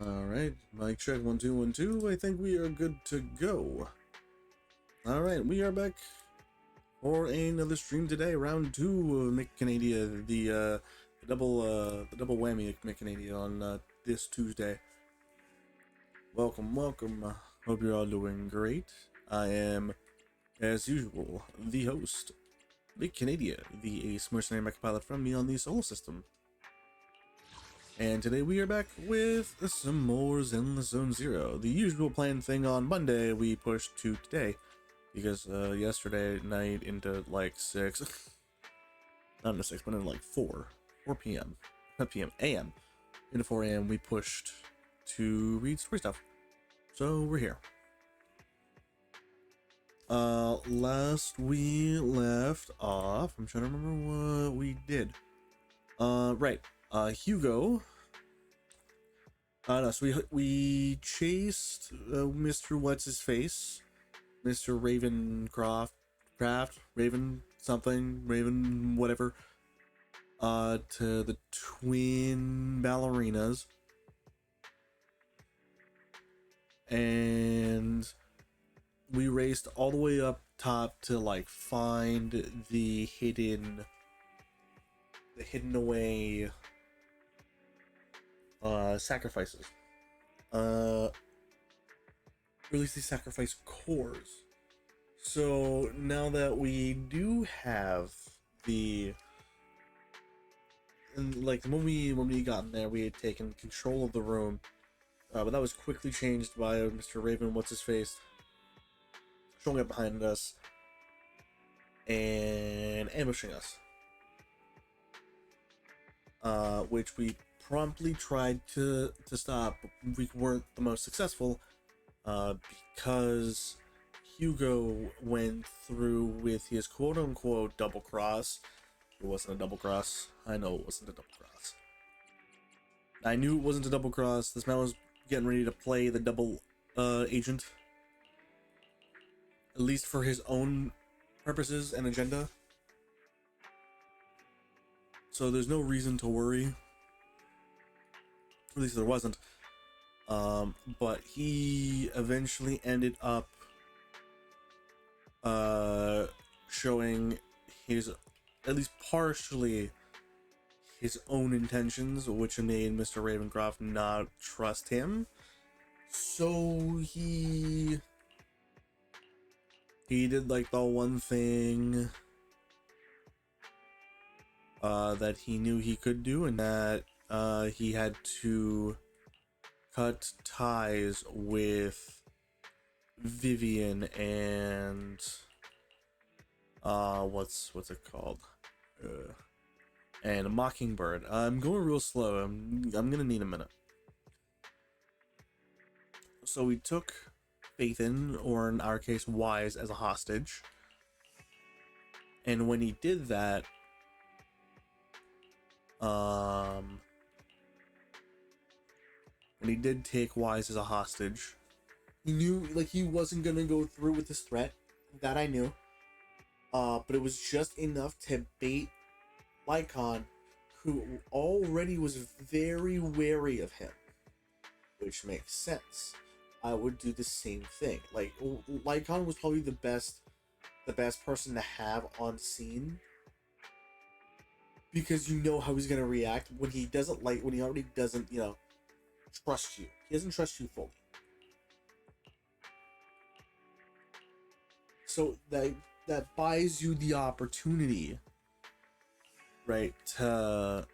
Alright, mic check 1 2 1 2. I think we are good to go. Alright, we are back for another stream today, round 2 of Mechanadia, the double whammy of Mechanadia on this Tuesday. Welcome. Hope you're all doing great. I am, as usual, the host, Mechanadia, the ace mercenary mech pilot from me on the solar system. And today we are back with some more Zenless Zone Zero. The usual planned thing on Monday we pushed to today, because yesterday night into like 6, not into 6, but into like 4 p.m. Not p.m. a.m. into 4 a.m. we pushed to read story stuff. So we're here. Last we left off, I'm trying to remember what we did. Right. Hugo. No, so we chased Mr. What's His Face, Mr. Raven something, Raven whatever, to the twin ballerinas, and we raced all the way up top to like find the hidden away sacrifices, release these sacrifice cores. So now that we do have like when we got in there, we had taken control of the room, but that was quickly changed by Mr. Raven what's his face showing up behind us and ambushing us, which we promptly tried to stop. We weren't the most successful, because Hugo went through with his quote-unquote double cross. It wasn't a double cross. I know it wasn't a double cross. I knew it wasn't a double cross. This man was getting ready to play the double agent, at least for his own purposes and agenda. So there's no reason to worry. At least there wasn't. But he eventually ended up showing his, at least partially, his own intentions, which made Mr. Ravencroft not trust him. So he did like the one thing that he knew he could do, and that he had to cut ties with Vivian and what's it called? And Mockingbird. I'm going real slow. I'm gonna need a minute. So we took Faithin, or in our case Wise, as a hostage, and when he did that, when he did take Wise as a hostage, he knew like he wasn't gonna go through with this threat. That I knew. But it was just enough to bait Lycon, who already was very wary of him, which makes sense. I would do the same thing. Like, Lycon was probably the best person to have on scene, because you know how he's gonna react when he already doesn't, trust you. He doesn't trust you fully. So that buys you the opportunity, right, to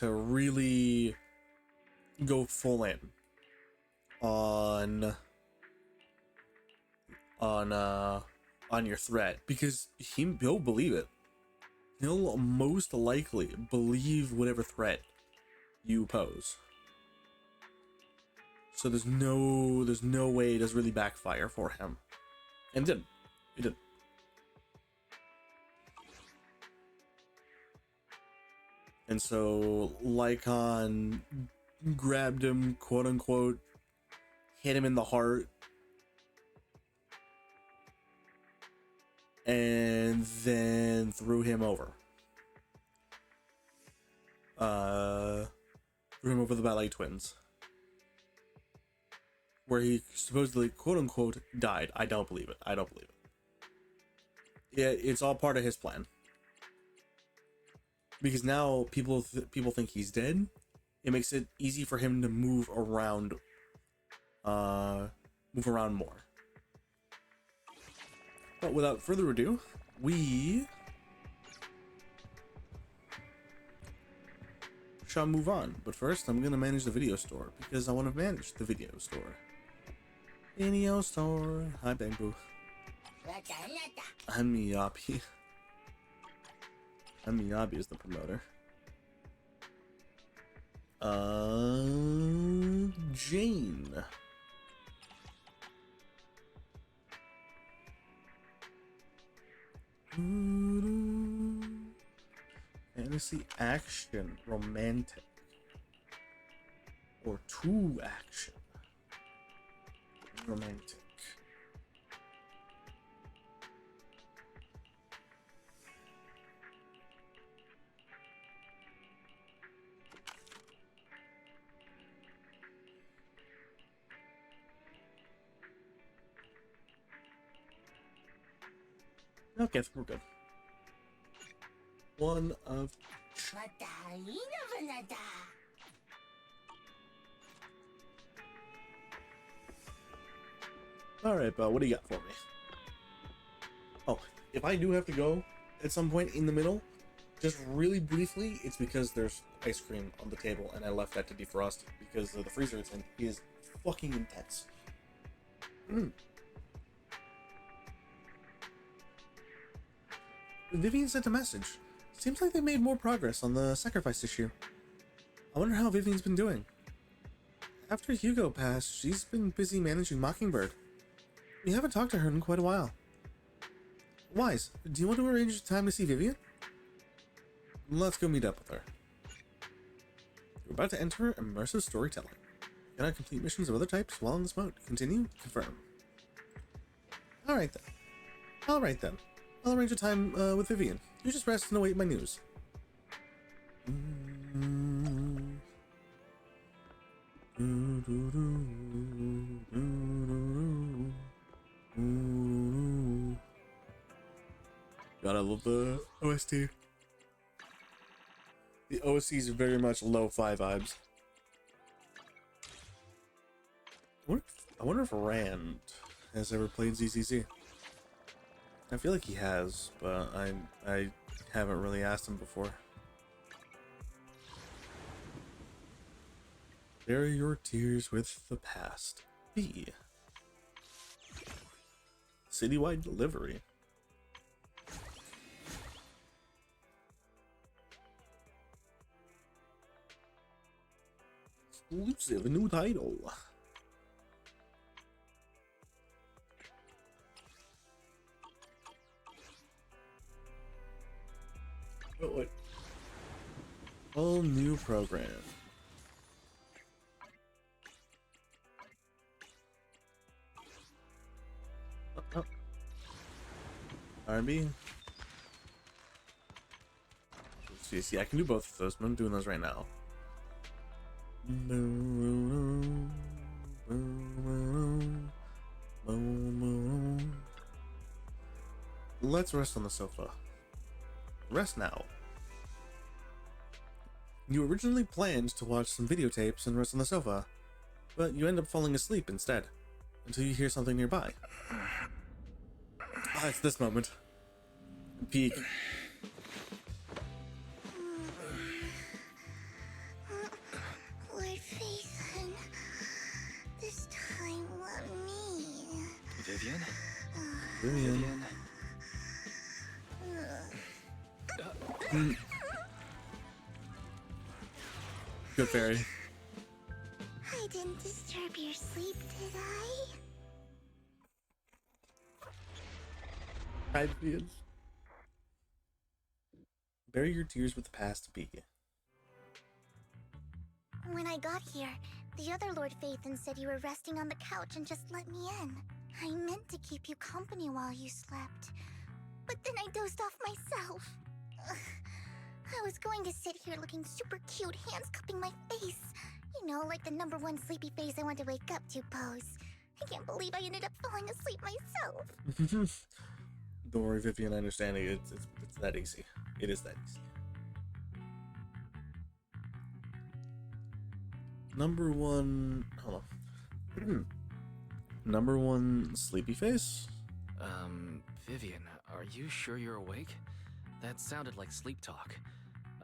really go full in on your threat, because he'll believe it. He'll most likely believe whatever threat you pose. So there's no way it does really backfire for him. And it did. And so Lycon grabbed him, quote unquote, hit him in the heart, and then threw him over. threw him over the Ballet Twins, where he supposedly, quote unquote, died. I don't believe it. I don't believe it. Yeah, it's all part of his plan. Because now people think he's dead. It makes it easy for him to move around more. But without further ado, we shall move on. But first, I'm gonna manage the video store because I want to manage the video store. Video store. Hi, Bamboo. I'm Miyabi. I'm Miyabi is the promoter. Jane. Fantasy action, romantic, or two action, romantic. Okay, we're good. One of. Alright, but what do you got for me? Oh, if I do have to go at some point in the middle, just really briefly, it's because there's ice cream on the table and I left that to defrost because the freezer it's in is fucking intense. Vivian sent a message. Seems like they made more progress on the sacrifice issue. I wonder how Vivian's been doing. After Hugo passed, she's been busy managing Mockingbird. We haven't talked to her in quite a while. Wise, do you want to arrange time to see Vivian? Let's go meet up with her. We're about to enter immersive storytelling. Can I complete missions of other types while in this mode? Continue? Confirm. Alright then. I'll arrange a time with Vivian. You just rest and await my news. Gotta love the OST. The OST is very much lo-fi vibes. I wonder if Rand has ever played ZZZ. I feel like he has, but I haven't really asked him before. Bury your tears with the past. B. Citywide delivery. Exclusive new title. Oh, wait. Whole new program. Oh. R&B. See, I can do both of those, but I'm doing those right now. Let's rest on the sofa. Rest now. You originally planned to watch some videotapes and rest on the sofa, but you end up falling asleep instead, until you hear something nearby. Ah, it's this moment. Peak. Lord Phaethon, this time let me. Vivian? Vivian. Good fairy. I didn't disturb your sleep, did I? Hi, Vivian. Bury your tears with the past, B. When I got here, the other Lord Phaethon said you were resting on the couch and just let me in. I meant to keep you company while you slept, but then I dozed off myself. Ugh. I was going to sit here looking super cute, hands cupping my face. You know, like the #1 sleepy face I want to wake up to pose. I can't believe I ended up falling asleep myself. Don't worry, Vivian, I understand it. It's that easy. It is that easy. #1... Hold on. #1 sleepy face? Vivian, are you sure you're awake? That sounded like sleep talk.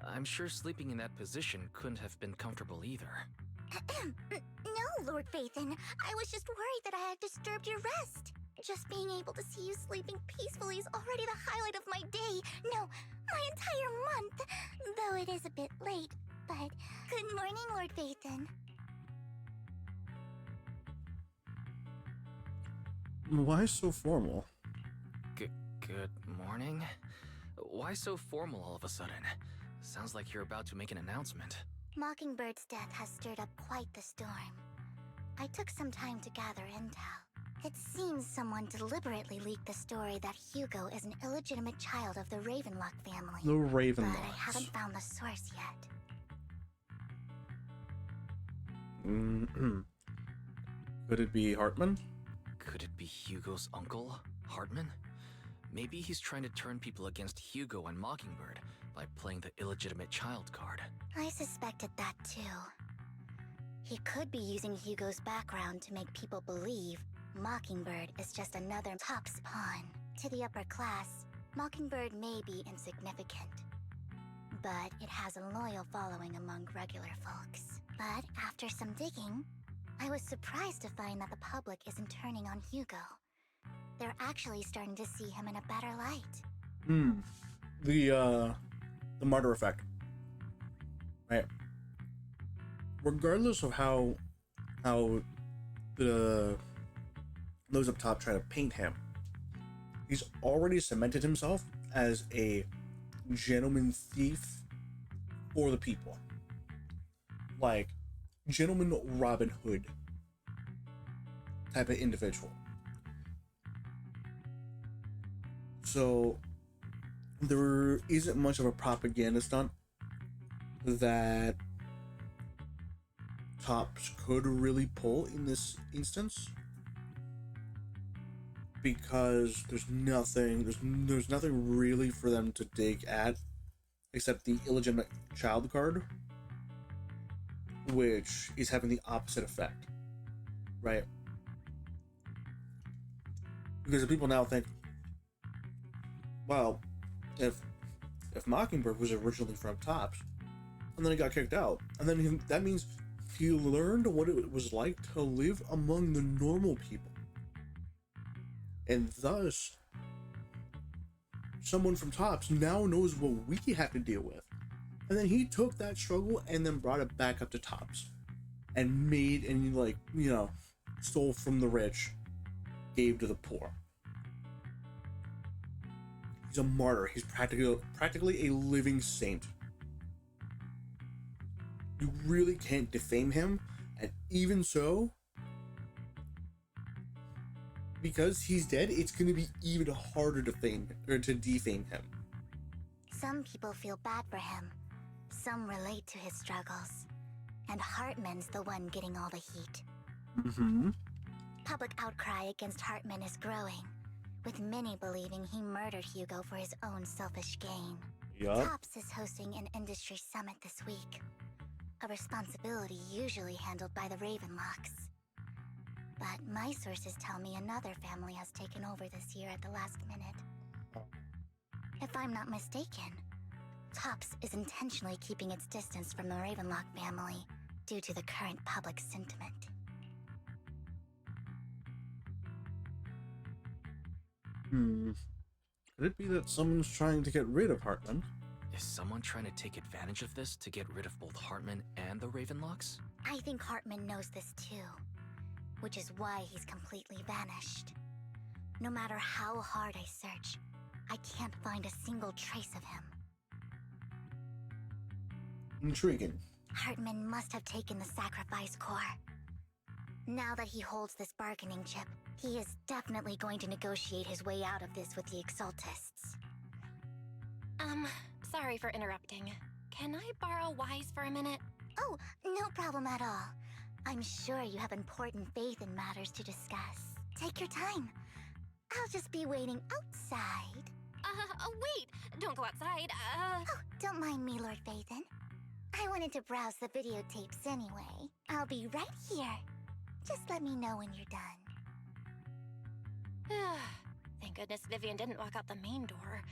I'm sure sleeping in that position couldn't have been comfortable either. No, Lord Phaethon. I was just worried that I had disturbed your rest. Just being able to see you sleeping peacefully is already the highlight of my day. No, my entire month. Though it is a bit late, but... Good morning, Lord Phaethon. Why so formal? Good morning? Why so formal all of a sudden? Sounds like you're about to make an announcement. Mockingbird's death has stirred up quite the storm. I took some time to gather intel. It seems someone deliberately leaked the story that Hugo is an illegitimate child of the Ravenlock family. The Ravenlocks. But I haven't found the source yet. Could it be Hartman? Could it be Hugo's uncle, Hartman? Maybe he's trying to turn people against Hugo and Mockingbird by playing the illegitimate child card. I suspected that too. He could be using Hugo's background to make people believe Mockingbird is just another Top's pawn. To the upper class, Mockingbird may be insignificant, but it has a loyal following among regular folks. But after some digging, I was surprised to find that the public isn't turning on Hugo. They're actually starting to see him in a better light. The martyr effect. Right. Regardless of how the those up top try to paint him, he's already cemented himself as a gentleman thief for the people. Like, gentleman Robin Hood type of individual. So there isn't much of a propaganda stunt that Topps could really pull in this instance, because there's nothing really for them to dig at except the illegitimate child card, which is having the opposite effect, right? Because the people now think, well, if Mockingbird was originally from Topps, and then he got kicked out, and then that means he learned what it was like to live among the normal people, and thus someone from Topps now knows what we have to deal with. And then he took that struggle and then brought it back up to Topps, and stole from the rich, gave to the poor. He's a martyr. He's practically a living saint. You really can't defame him, and even so, because he's dead, it's going to be even harder to defame him. Some people feel bad for him. Some relate to his struggles. And Hartman's the one getting all the heat. Mm-hmm. Public outcry against Hartman is growing, with many believing he murdered Hugo for his own selfish gain. Yup. Topps is hosting an industry summit this week, a responsibility usually handled by the Ravenlocks. But my sources tell me another family has taken over this year at the last minute. If I'm not mistaken, Topps is intentionally keeping its distance from the Ravenlock family due to the current public sentiment. Could it be that someone's trying to get rid of Hartman? Is someone trying to take advantage of this to get rid of both Hartman and the Ravenlocks? I think Hartman knows this too, which is why he's completely vanished. No matter how hard I search, I can't find a single trace of him. Intriguing. Hartman must have taken the sacrifice core. Now that he holds this bargaining chip, he is definitely going to negotiate his way out of this with the Exaltists. sorry for interrupting. Can I borrow Wise for a minute? Oh, no problem at all. I'm sure you have important faith in matters to discuss. Take your time. I'll just be waiting outside. Wait! Don't go outside, Oh, don't mind me, Lord Phaethon. I wanted to browse the videotapes anyway. I'll be right here. Just let me know when you're done. Thank goodness Vivian didn't walk out the main door.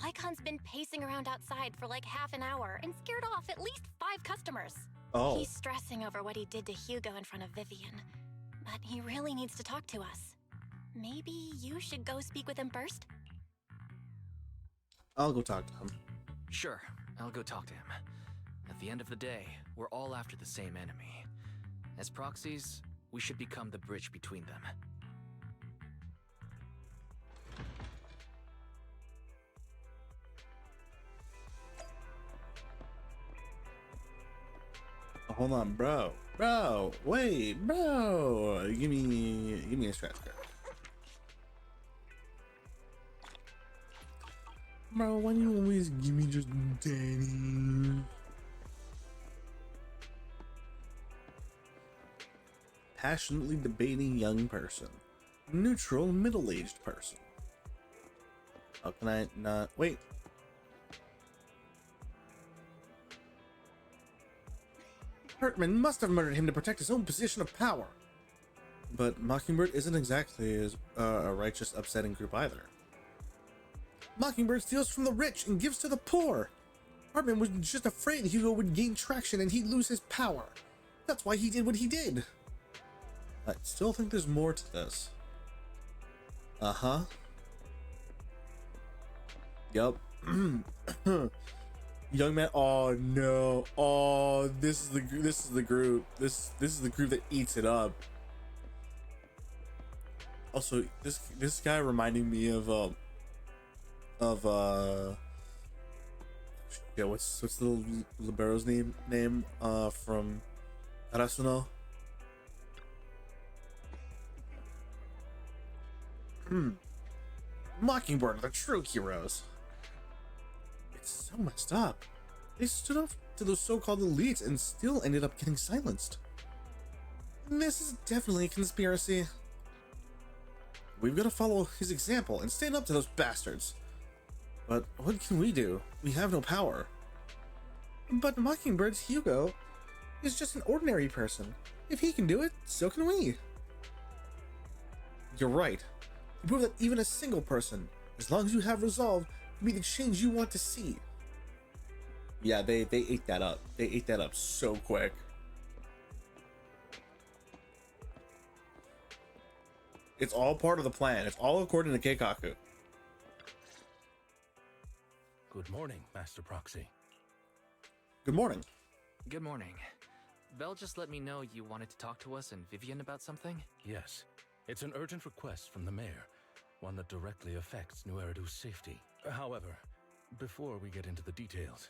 Lycon's been pacing around outside for like half an hour and scared off at least 5 customers. Oh. He's stressing over what he did to Hugo in front of Vivian. But he really needs to talk to us. Maybe you should go speak with him first? I'll go talk to him. Sure, I'll go talk to him. At the end of the day, we're all after the same enemy. As proxies, we should become the bridge between them. Hold on, bro. Bro, wait, bro. Give me a scratch card. Bro, why do you always give me just Danny? Passionately debating young person. Neutral middle-aged person. How can I not wait? Hartman must have murdered him to protect his own position of power. But Mockingbird isn't exactly a righteous, upsetting group either. Mockingbird steals from the rich and gives to the poor. Hartman was just afraid Hugo would gain traction and he'd lose his power. That's why he did what he did. I still think there's more to this. Uh-huh. Yup. Young man. Oh no. Oh, this is the group. This is the group that eats it up. Also, this guy reminding me of yeah, what's the libero's name from Arasuno? Mockingbird are the true heroes. It's so messed up. They stood up to those so-called elites and still ended up getting silenced. This is definitely a conspiracy. We've got to follow his example and stand up to those bastards. But what can we do? We have no power. But Mockingbird's Hugo is just an ordinary person. If he can do it, so can we. You're right. You prove that even a single person, as long as you have resolve, can be the change you want to see. Yeah, they ate that up. They ate that up so quick. It's all part of the plan. It's all according to Keikaku. Good morning, Master Proxy. Good morning. Good morning. Belle just let me know you wanted to talk to us and Vivian about something? Yes, it's an urgent request from the mayor, one that directly affects New Eridu's safety. However, before we get into the details,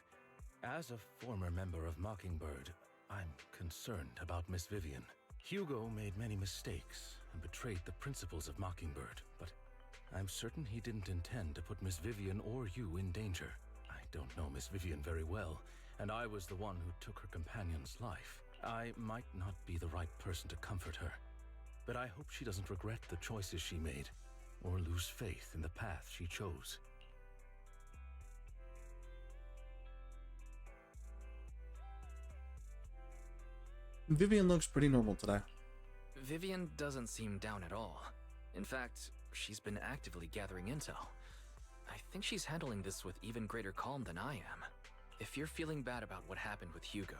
as a former member of Mockingbird, I'm concerned about Miss Vivian. Hugo made many mistakes and betrayed the principles of Mockingbird, but I'm certain he didn't intend to put Miss Vivian or you in danger. I don't know Miss Vivian very well, and I was the one who took her companion's life. I might not be the right person to comfort her, but I hope she doesn't regret the choices she made, or lose faith in the path she chose. Vivian looks pretty normal today. Vivian doesn't seem down at all. In fact, she's been actively gathering intel. I think she's handling this with even greater calm than I am. If you're feeling bad about what happened with Hugo,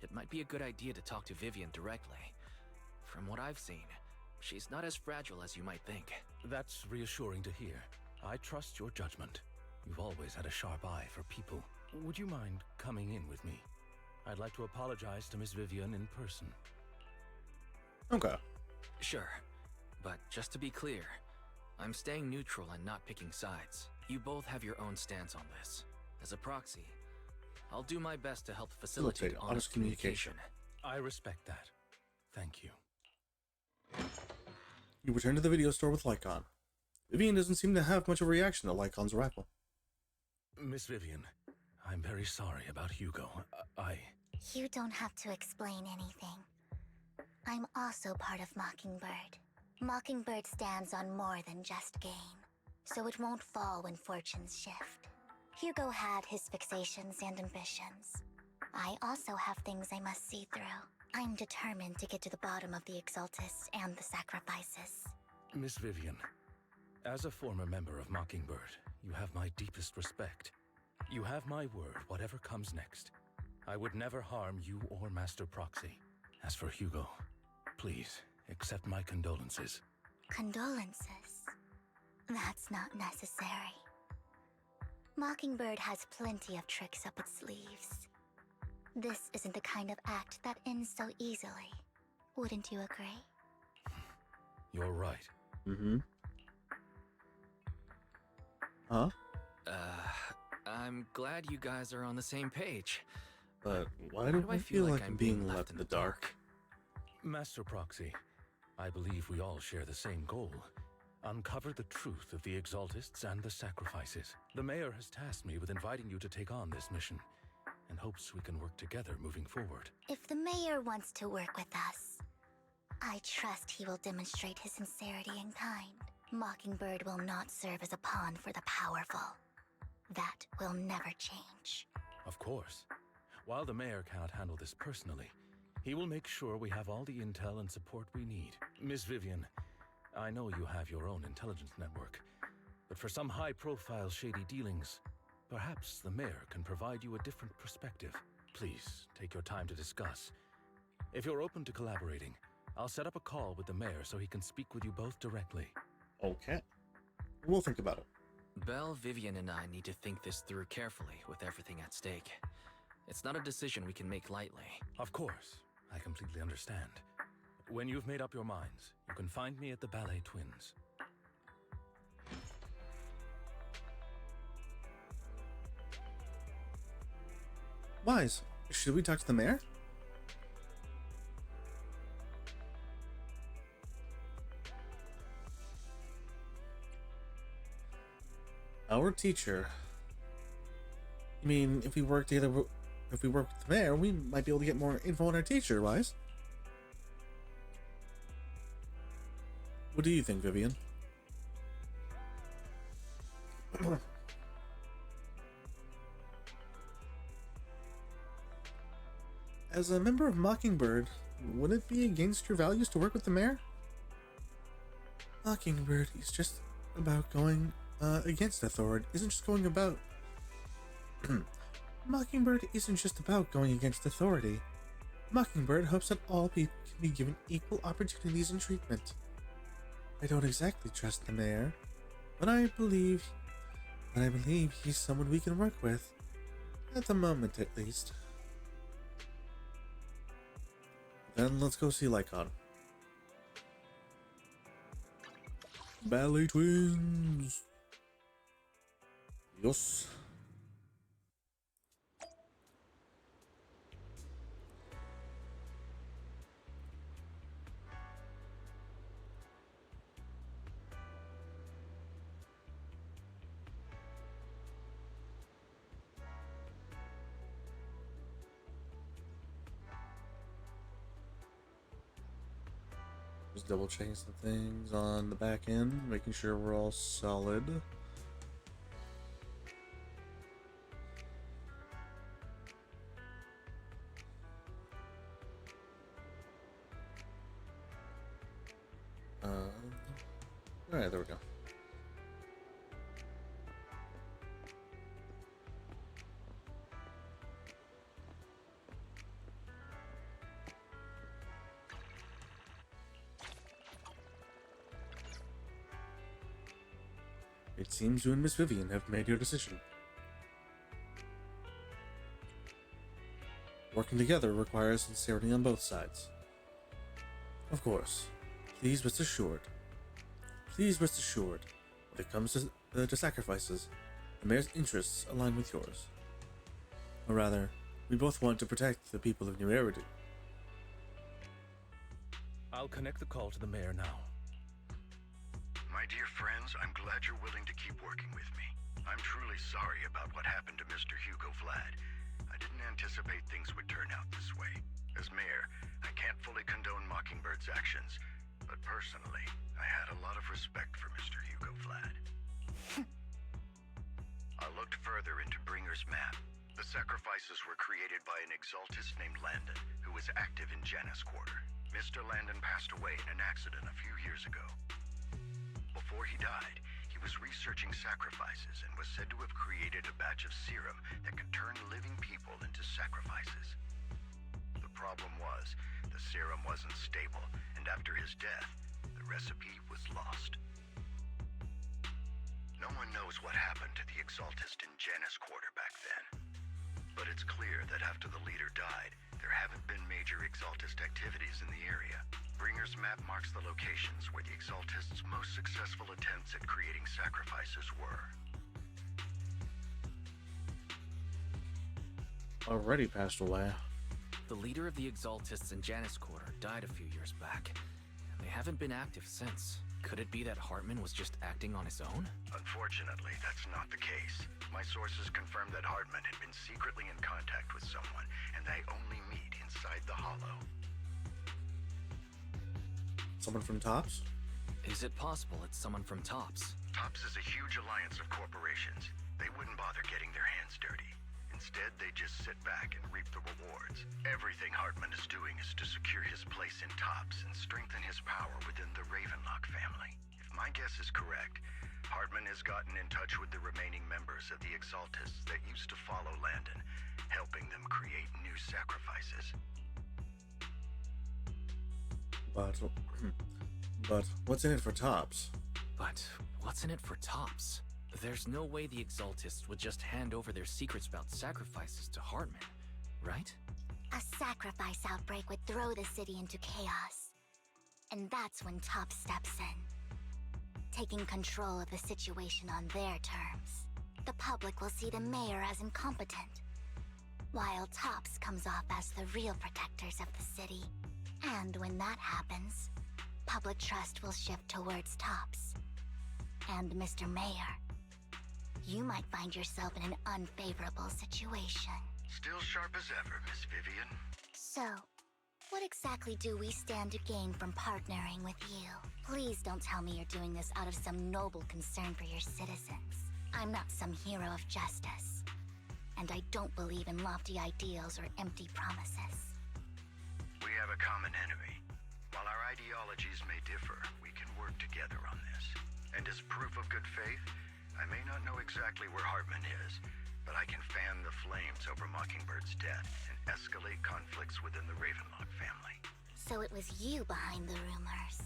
it might be a good idea to talk to Vivian directly. From what I've seen, she's not as fragile as you might think. That's reassuring to hear. I trust your judgment. You've always had a sharp eye for people. Would you mind coming in with me? I'd like to apologize to Miss Vivian in person. Okay. Sure, but just to be clear, I'm staying neutral and not picking sides. You both have your own stance on this. As a proxy, I'll do my best to help facilitate honest communication. I respect that. Thank you. You return to the video store with Lycon. Vivian doesn't seem to have much of a reaction to Lycon's arrival. Miss Vivian, I'm very sorry about Hugo. You don't have to explain anything. I'm also part of Mockingbird. Mockingbird stands on more than just gain, so it won't fall when fortunes shift. Hugo had his fixations and ambitions. I also have things I must see through. I'm determined to get to the bottom of the Exaltists and the sacrifices. Miss Vivian, as a former member of Mockingbird, you have my deepest respect. You have my word, whatever comes next. I would never harm you or Master Proxy. As for Hugo, please, accept my condolences. Condolences? That's not necessary. Mockingbird has plenty of tricks up its sleeves. This isn't the kind of act that ends so easily. Wouldn't you agree? You're right. Mm-hmm. Huh? I'm glad you guys are on the same page. But why do I feel like I'm being left in the dark? Master Proxy, I believe we all share the same goal. Uncover the truth of the Exaltists and the sacrifices. The mayor has tasked me with inviting you to take on this mission, and hopes we can work together moving forward. If the mayor wants to work with us, I trust he will demonstrate his sincerity in kind. Mockingbird will not serve as a pawn for the powerful. That will never change. Of course. While the mayor cannot handle this personally, he will make sure we have all the intel and support we need. Miss Vivian, I know you have your own intelligence network, but for some high-profile shady dealings, perhaps the mayor can provide you a different perspective. Please, take your time to discuss. If you're open to collaborating, I'll set up a call with the mayor so he can speak with you both directly. Okay. We'll think about it. Belle, Vivian, and I need to think this through carefully with everything at stake. It's not a decision we can make lightly. Of course, I completely understand. When you've made up your minds, you can find me at the Ballet Twins. Wise, should we talk to the mayor? Our teacher. I mean, if we work together, if we work with the mayor, we might be able to get more info on our teacher, Wise. What do you think, Vivian? As a member of Mockingbird, would it be against your values to work with the mayor? Mockingbird is just about going against authority. Isn't just going about. Mockingbird isn't just about going against authority. Mockingbird hopes that all people can be given equal opportunities and treatment. I don't exactly trust the mayor, but I believe he's someone we can work with. At the moment, at least. Then let's go see Lycon. Ballet Twins! Yes. Just double checking some things on the back end, making sure we're all solid. Alright, there we go. It seems you and Miss Vivian have made your decision. Working together requires sincerity on both sides. Of course, please rest assured, when it comes to sacrifices, the mayor's interests align with yours. Or rather, we both want to protect the people of New Eridu. I'll connect the call to the mayor now. My My dear friends, I'm glad you're willing to keep working with me. I'm truly sorry about what happened to Mr. Hugo Vlad. I didn't anticipate things would turn out this way. As mayor, I can't fully condone Mockingbird's actions, but personally, I had a lot of respect for Mr. Hugo Vlad. I looked further into Bringer's map. The sacrifices were created by an exaltist named Landon, who was active in Janus Quarter. Mr. Landon passed away in an accident a few years ago. Before he died, he was researching sacrifices and was said to have created a batch of serum that could turn living people into sacrifices. The problem was, the serum wasn't stable, and after his death, the recipe was lost. No one knows what happened to the exaltist in Janus Quarter back then. But it's clear that after the leader died, there haven't been major exaltist activities in the area. Bringer's map marks the locations where the exaltists' most successful attempts at creating sacrifices were. Already passed away. The leader of the Exaltists in Janus Quarter died a few years back. They haven't been active since. Could it be that Hartman was just acting on his own? Unfortunately, that's not the case. My sources confirmed that Hartman had been secretly in contact with someone, and they only meet inside the Hollow. Someone from Tops? Is it possible it's someone from Tops? Tops is a huge alliance of corporations. They wouldn't bother getting their hands dirty. Instead, they just sit back and reap the rewards. Everything Hartman is doing is to secure his place in Tops and strengthen his power within the Ravenlock family. If my guess is correct, Hartman has gotten in touch with the remaining members of the Exaltists that used to follow Landon, helping them create new sacrifices. But what's in it for Tops? But what's in it for Tops? There's no way the Exaltists would just hand over their secrets about sacrifices to Hartman, right? A sacrifice outbreak would throw the city into chaos. And that's when Tops steps in, taking control of the situation on their terms. The public will see the mayor as incompetent, while Tops comes off as the real protectors of the city. And when that happens, public trust will shift towards Tops. And Mr. Mayor, you might find yourself in an unfavorable situation. Still sharp as ever, Miss Vivian. So, what exactly do we stand to gain from partnering with you? Please don't tell me you're doing this out of some noble concern for your citizens. I'm not some hero of justice. And I don't believe in lofty ideals or empty promises. We have a common enemy. While our ideologies may differ, we can work together on this. And as proof of good faith, I may not know exactly where Hartman is, but I can fan the flames over Mockingbird's death and escalate conflicts within the Ravenlock family. So it was you behind the rumors.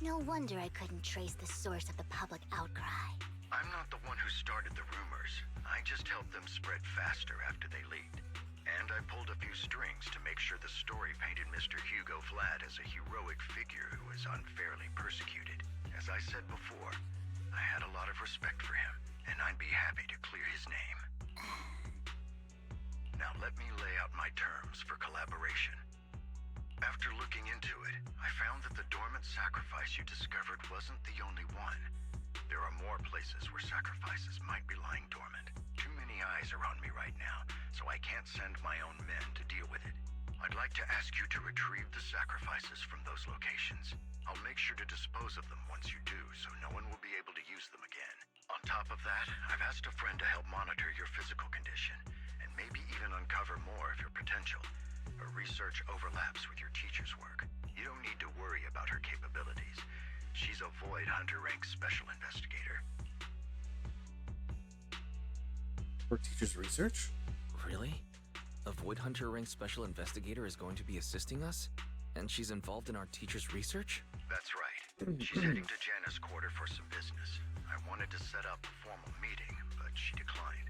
No wonder I couldn't trace the source of the public outcry. I'm not the one who started the rumors. I just helped them spread faster after they leaked. And I pulled a few strings to make sure the story painted Mr. Hugo Vlad as a heroic figure who was unfairly persecuted. As I said before, I had a lot of respect for him, and I'd be happy to clear his name. Now let me lay out my terms for collaboration. After looking into it, I found that the dormant sacrifice you discovered wasn't the only one. There are more places where sacrifices might be lying dormant. Too many eyes are on me right now, so I can't send my own men to deal with it. I'd like to ask you to retrieve the sacrifices from those locations. I'll make sure to dispose of them once you do, so no one will be able to use them again. On top of that, I've asked a friend to help monitor your physical condition, and maybe even uncover more of your potential. Her research overlaps with your teacher's work. You don't need to worry about her capabilities. She's a Void Hunter rank special investigator. For teacher's research? Really? A Void Hunter rank special investigator is going to be assisting us? And she's involved in our teacher's research? That's right. She's heading to Janus Quarter for some business. I wanted to set up a formal meeting, but she declined.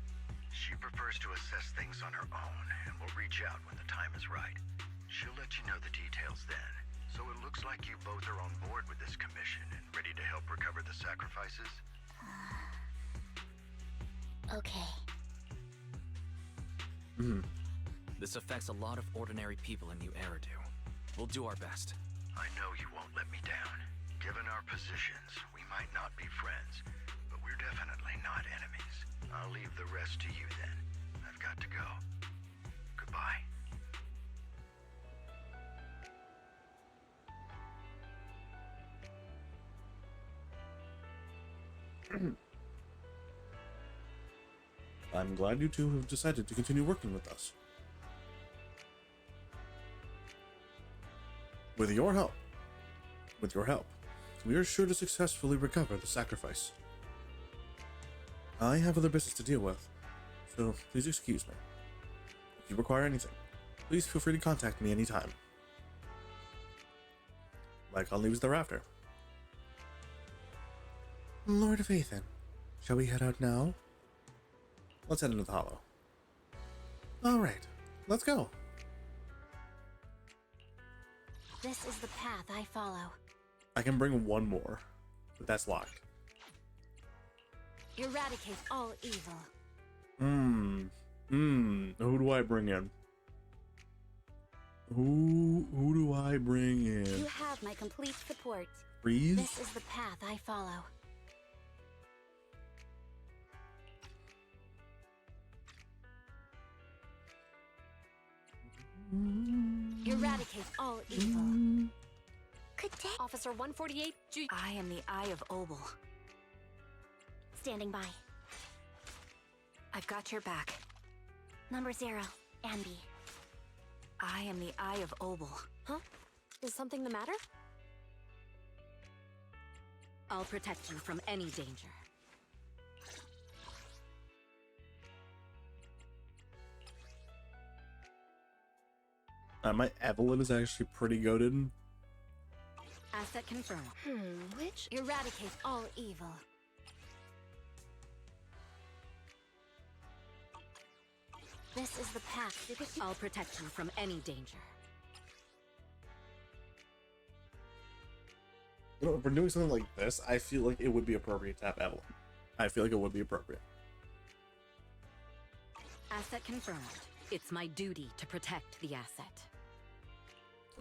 She prefers to assess things on her own, and will reach out when the time is right. She'll let you know the details then. So it looks like you both are on board with this commission and ready to help recover the sacrifices? Okay. This affects a lot of ordinary people in New Eridu. We'll do our best. I know you won't let me down. Given our positions, we might not be friends, but we're definitely not enemies. I'll leave the rest to you then. I've got to go. Goodbye. I'm glad you two have decided to continue working with us. With your help, we are sure to successfully recover the sacrifice. I have other business to deal with, so please excuse me. If you require anything, please feel free to contact me anytime. Like I'll leave thereafter. Lord of Ethan, shall we head out now? Let's head into the hollow. Alright, let's go. This is the path I follow. I can bring one more, but that's locked. Eradicate all evil. Who do I bring in? Who do I bring in? You have my complete support. Freeze? This is the path I follow. Eradicate all evil. Good day. Officer 148, I am the Eye of Obel. Standing by. I've got your back. Number 0, Ambi. I am the Eye of Obel. Huh? Is something the matter? I'll protect you from any danger. My Evelyn is actually pretty goated. Asset confirmed. Which? Eradicate all evil. This is the path. I'll protect you from any danger. You know, if we're doing something like this, I feel like it would be appropriate to have Evelyn. I feel like it would be appropriate. Asset confirmed. It's my duty to protect the asset.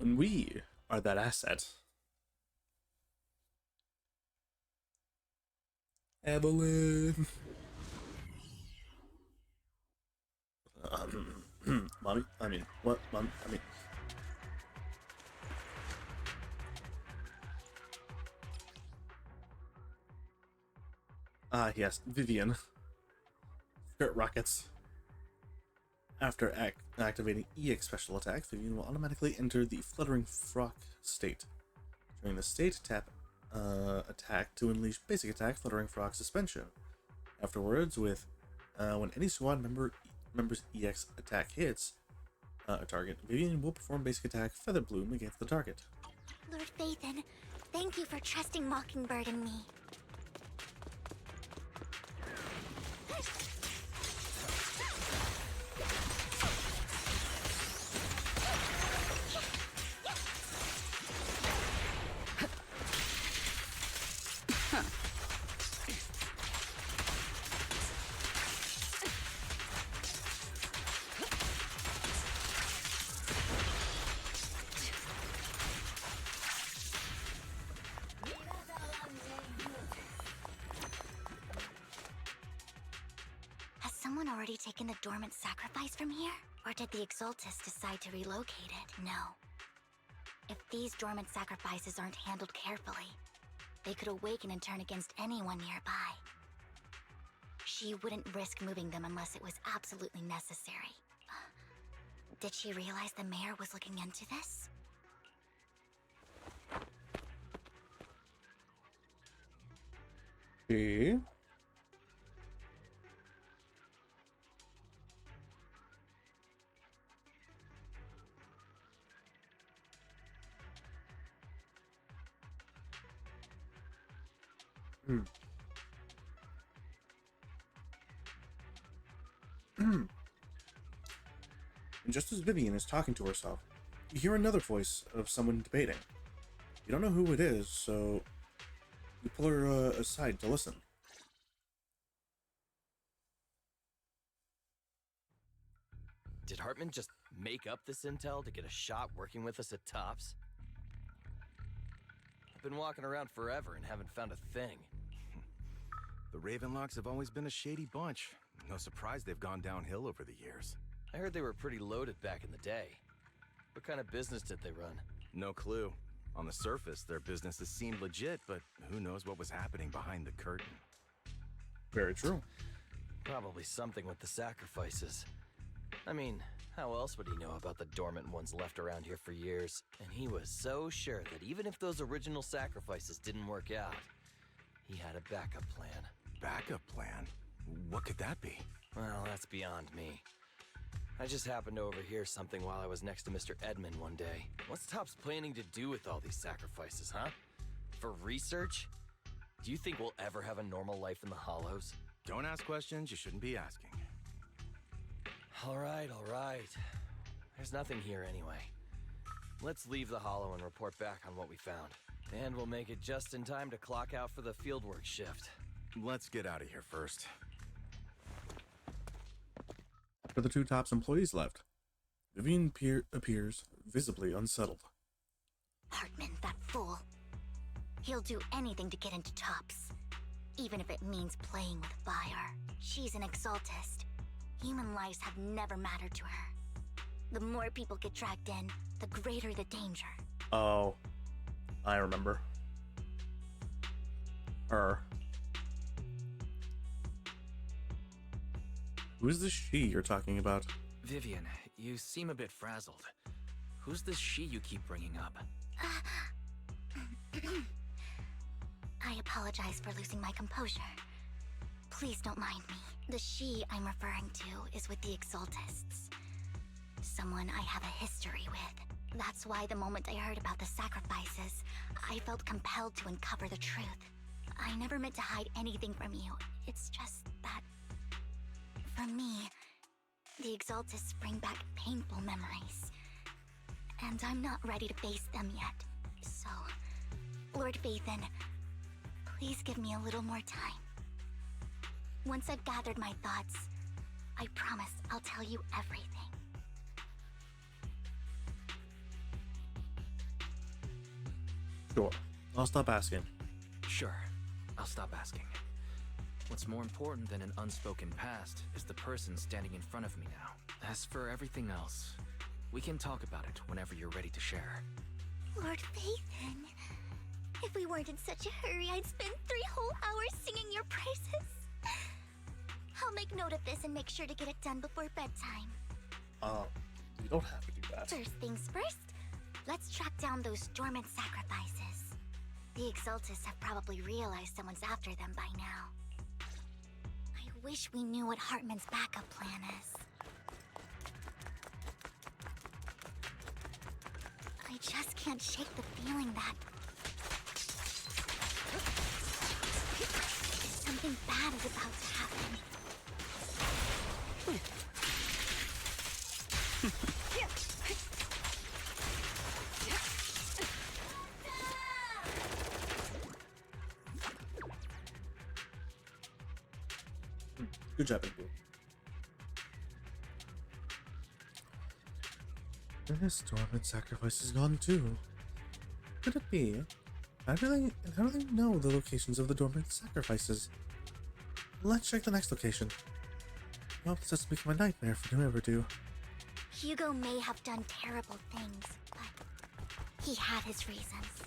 And we are that asset. Evelyn. Mommy? I mean, what? Mom? I mean... yes, Vivian. Skirt rockets. After activating EX special attack, Vivian will automatically enter the Fluttering Frock state. During the state, tap attack to unleash basic attack Fluttering Frog suspension. Afterwards, when any squad member's EX attack hits a target, Vivian will perform basic attack Feather Bloom against the target. Lord Phaethon, thank you for trusting Mockingbird and me. Someone already taken the dormant sacrifice from here? Or did the Exaltus decide to relocate it? No. If these dormant sacrifices aren't handled carefully, they could awaken and turn against anyone nearby. She wouldn't risk moving them unless it was absolutely necessary. Did she realize the mayor was looking into this? Okay. And just as Vivian is talking to herself, you hear another voice of someone debating. You don't know who it is, so you pull her aside to listen. Did Hartman just make up this intel to get a shot working with us at Tops? been walking around forever and haven't found a thing. The Ravenlocks have always been a shady bunch. No surprise they've gone downhill over the years. I heard they were pretty loaded back in the day. What kind of business did they run? No clue. On the surface, their businesses seemed legit, but who knows what was happening behind the curtain. Very true. Probably something with the sacrifices. I mean, how else would he know about the dormant ones left around here for years? And he was so sure that even if those original sacrifices didn't work out, he had a backup plan. Backup plan? What could that be? Well, that's beyond me. I just happened to overhear something while I was next to Mr. Edmund one day. What's Topps planning to do with all these sacrifices, huh? For research? Do you think we'll ever have a normal life in the Hollows? Don't ask questions you shouldn't be asking. All right. There's nothing here anyway. Let's leave the Hollow and report back on what we found. And we'll make it just in time to clock out for the fieldwork shift. Let's get out of here first. For the 2 Topps employees left, Vivian appears visibly unsettled. Hartman, that fool. He'll do anything to get into Topps, even if it means playing with fire. She's an exaltist. Human lives have never mattered to her. The more people get dragged in, the greater the danger. Oh, I remember. Who's the she you're talking about? Vivian, you seem a bit frazzled. Who's this she you keep bringing up? I apologize for losing my composure. Please don't mind me. The she I'm referring to is with the Exaltists. Someone I have a history with. That's why the moment I heard about the sacrifices, I felt compelled to uncover the truth. I never meant to hide anything from you. It's just that, for me, the Exaltists bring back painful memories. And I'm not ready to face them yet. So, Lord Vathan, please give me a little more time. Once I've gathered my thoughts, I promise I'll tell you everything. Sure. I'll stop asking. Sure, I'll stop asking. What's more important than an unspoken past is the person standing in front of me now. As for everything else, we can talk about it whenever you're ready to share. Lord Vathan, if we weren't in such a hurry, I'd spend 3 whole hours singing your praises. I'll make note of this and make sure to get it done before bedtime. You don't have to do that. First things first, let's track down those dormant sacrifices. The Exaltists have probably realized someone's after them by now. I wish we knew what Hartman's backup plan is. I just can't shake the feeling that something bad is about to happen. Good job, Andrew. This dormant sacrifice is gone too. Could it be? How do they know the locations of the dormant sacrifices? Let's check the next location. I hope this doesn't become a nightmare for whoever do. Hugo may have done terrible things, but he had his reasons.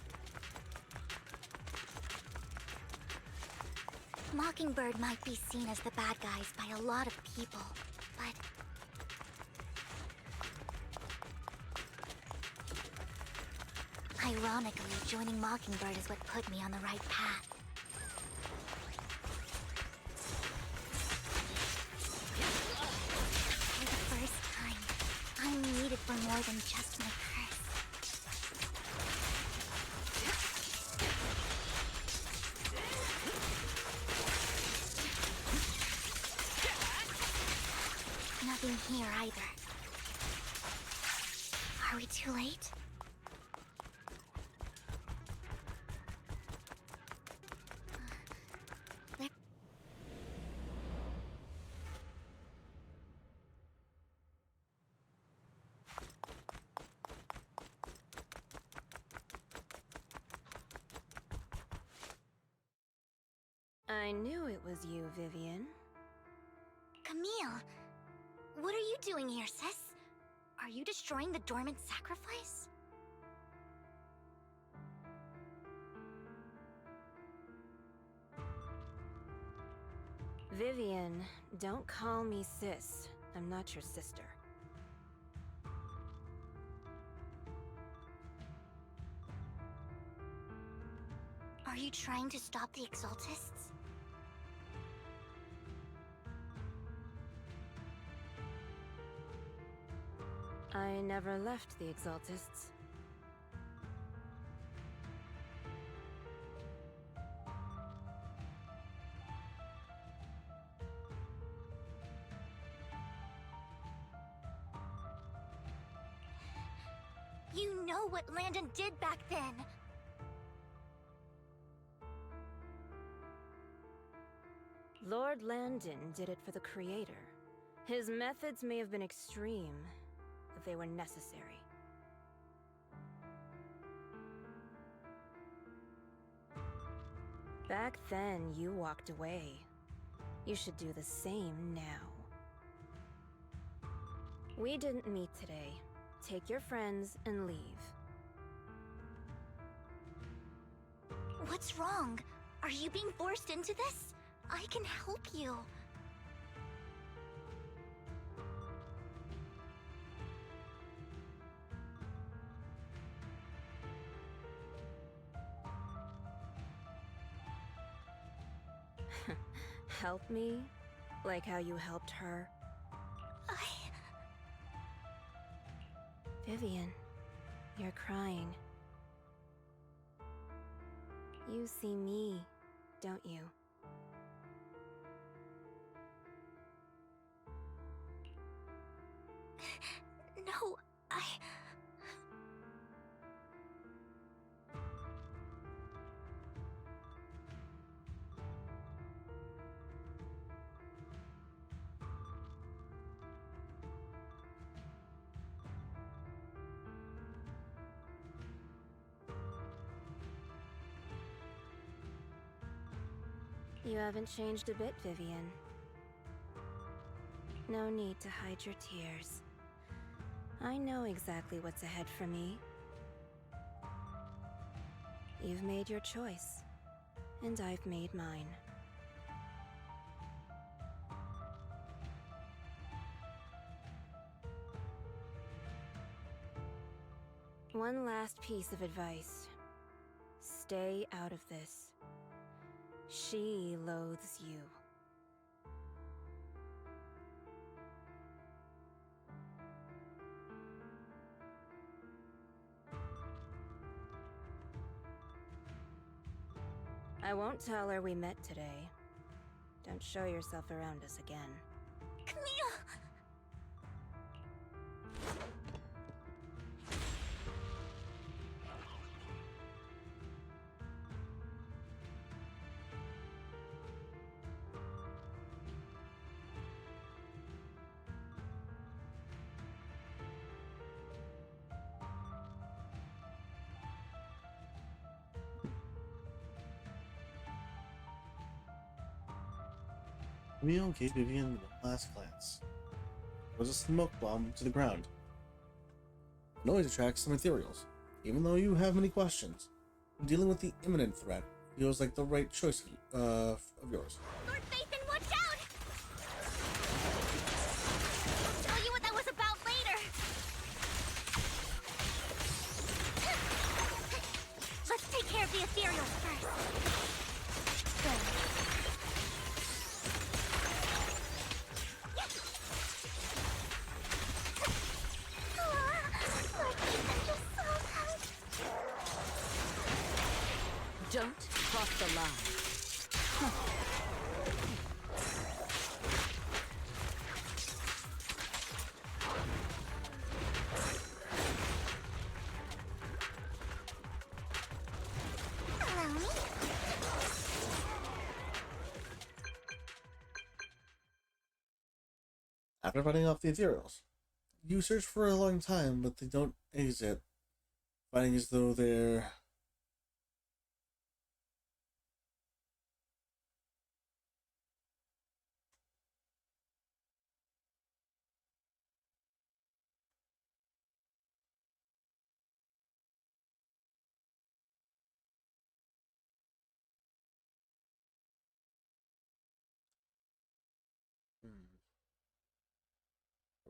Mockingbird might be seen as the bad guys by a lot of people, but ironically, joining Mockingbird is what put me on the right path. For the first time, I'm needed for more than just my curse. Nothing here either. Are we too late? I knew it was you, Vivian. Camille, what are you doing here, sis? Are you destroying the dormant sacrifice? Vivian, don't call me sis. I'm not your sister. Are you trying to stop the Exaltists? I never left the Exaltists. You know what Landon did back then! Lord Landon did it for the Creator. His methods may have been extreme, but they were necessary. Back then, you walked away. You should do the same now. We didn't meet today. Take your friends and leave. What's wrong? Are you being forced into this? I can help you. Help me? Like how you helped her? Vivian, you're crying. You see me, don't you? No, You haven't changed a bit, Vivian. No need to hide your tears. I know exactly what's ahead for me. You've made your choice, and I've made mine. One last piece of advice. Stay out of this. She loathes you. I won't tell her we met today. Don't show yourself around us again. Camille! Camille gave Vivian one last glance. There was a smoke bomb to the ground. The noise attracts some ethereals. Even though you have many questions, dealing with the imminent threat feels like the right choice of yours. Lord Phaethon, watch out! I'll tell you what that was about later! Let's take care of the ethereals first. Good. Don't cross the line. Allow me? After fighting off the ethereals, you search for a long time, but they don't exit, fighting as though they're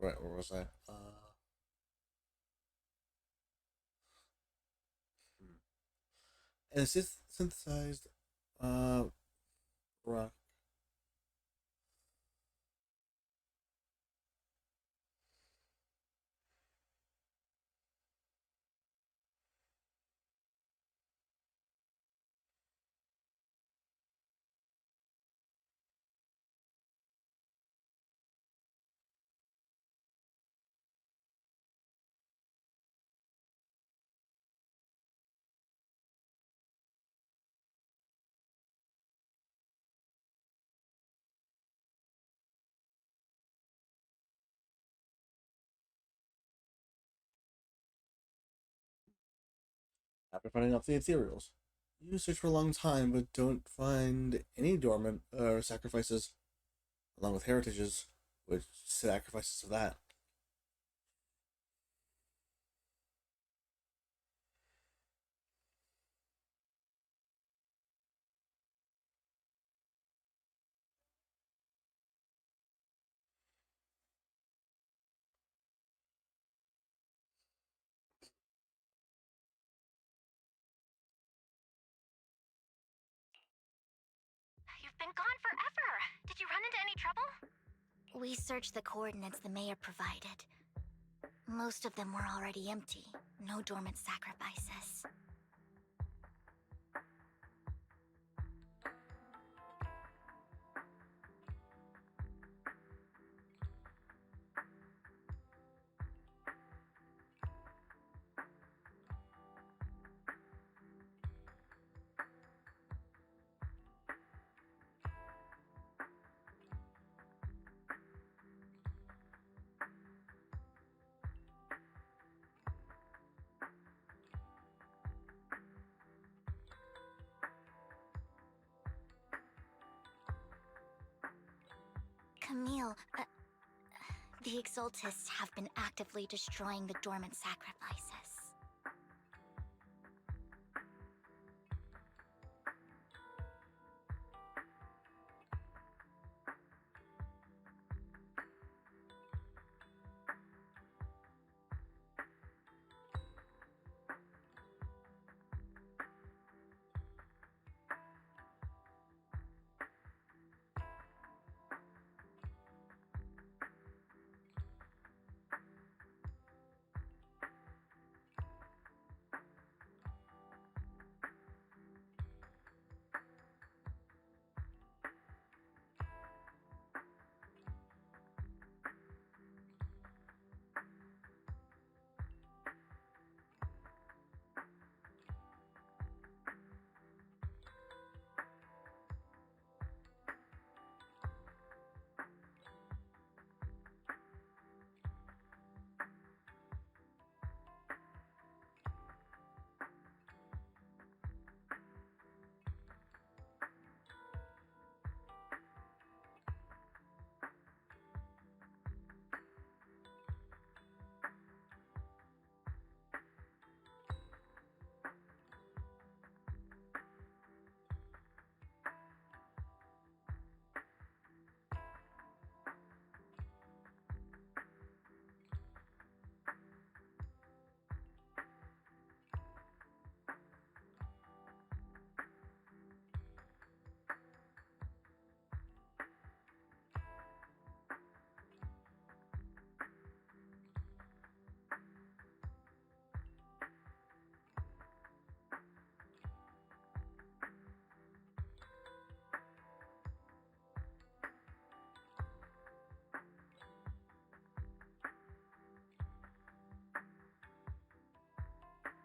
Right, where was I? And it's just synthesized rock. After finding out the ethereals, you search for a long time but don't find any dormant sacrifices, along with heritages, which sacrifices of that. You've been gone forever! Did you run into any trouble? We searched the coordinates the mayor provided. Most of them were already empty. No dormant sacrifices. Camille, the Exaltists have been actively destroying the dormant sacrifices.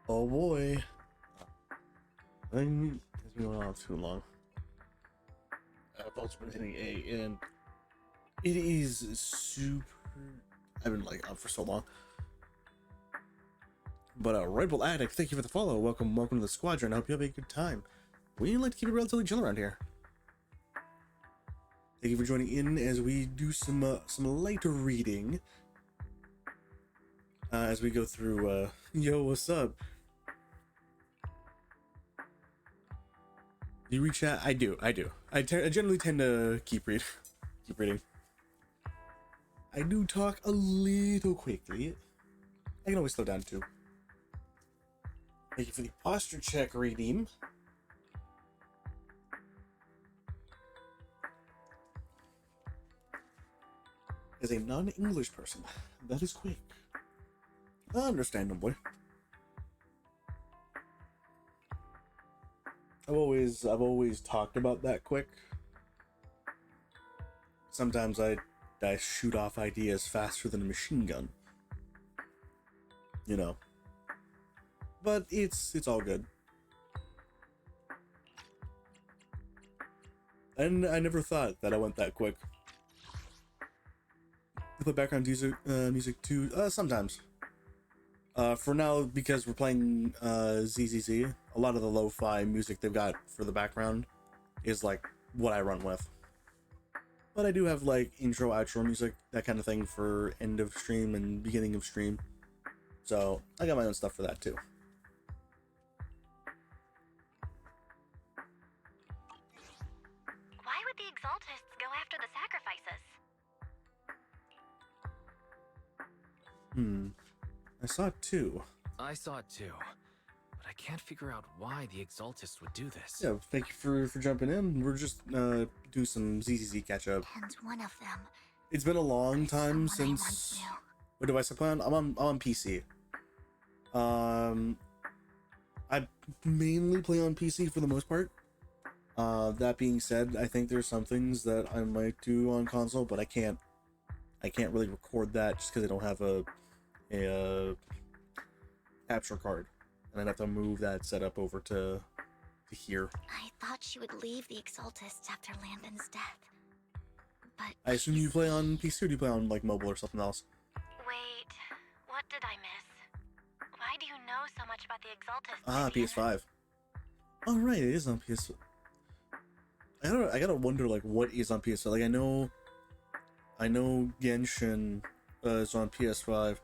Oh boy. I think it's been going on too long. I've also been hitting A, and it is super. I've been like up for so long. But Red Bull Addict, thank you for the follow. Welcome to the squadron. I hope you have a good time. We like to keep it relatively chill around here. Thank you for joining in as we do some lighter reading. As we go through, yo, what's up? You read chat? I do. I generally tend to keep reading. I do talk a little quickly. I can always slow down too. Thank you for the posture check redeem. As a non-English person, that is quick. Understandable. I've always talked about that quick. Sometimes I shoot off ideas faster than a machine gun. You know. But it's all good. And I never thought that I went that quick. You play background music too? Sometimes. For now, because we're playing ZZZ, a lot of the lo-fi music they've got for the background is like what I run with. But I do have like intro, outro music, that kind of thing for end of stream and beginning of stream. So I got my own stuff for that too. Why would the Exaltists go after the sacrifices? I saw it too. I saw it too, but I can't figure out why the Exaltists would do this. Yeah, thank you for jumping in. We're just do some ZZZ catch up. And one of them. It's been a long time someone I once since. knew. What device I play on? I'm on PC. I mainly play on PC for the most part. That being said, I think there's some things that I might do on console, but I can't really record that just because I don't have a capture card, and I'd have to move that setup over to here. I thought she would leave the Exaltists after Landon's death. But I assume you play on PC, or do you play on like mobile or something else? Wait, what did I miss? Why do you know so much about the Exaltists? Ah, Vivian? PS5. Oh right, it is on PS. I gotta wonder like what is on PS5. Like I know Genshin is on PS5.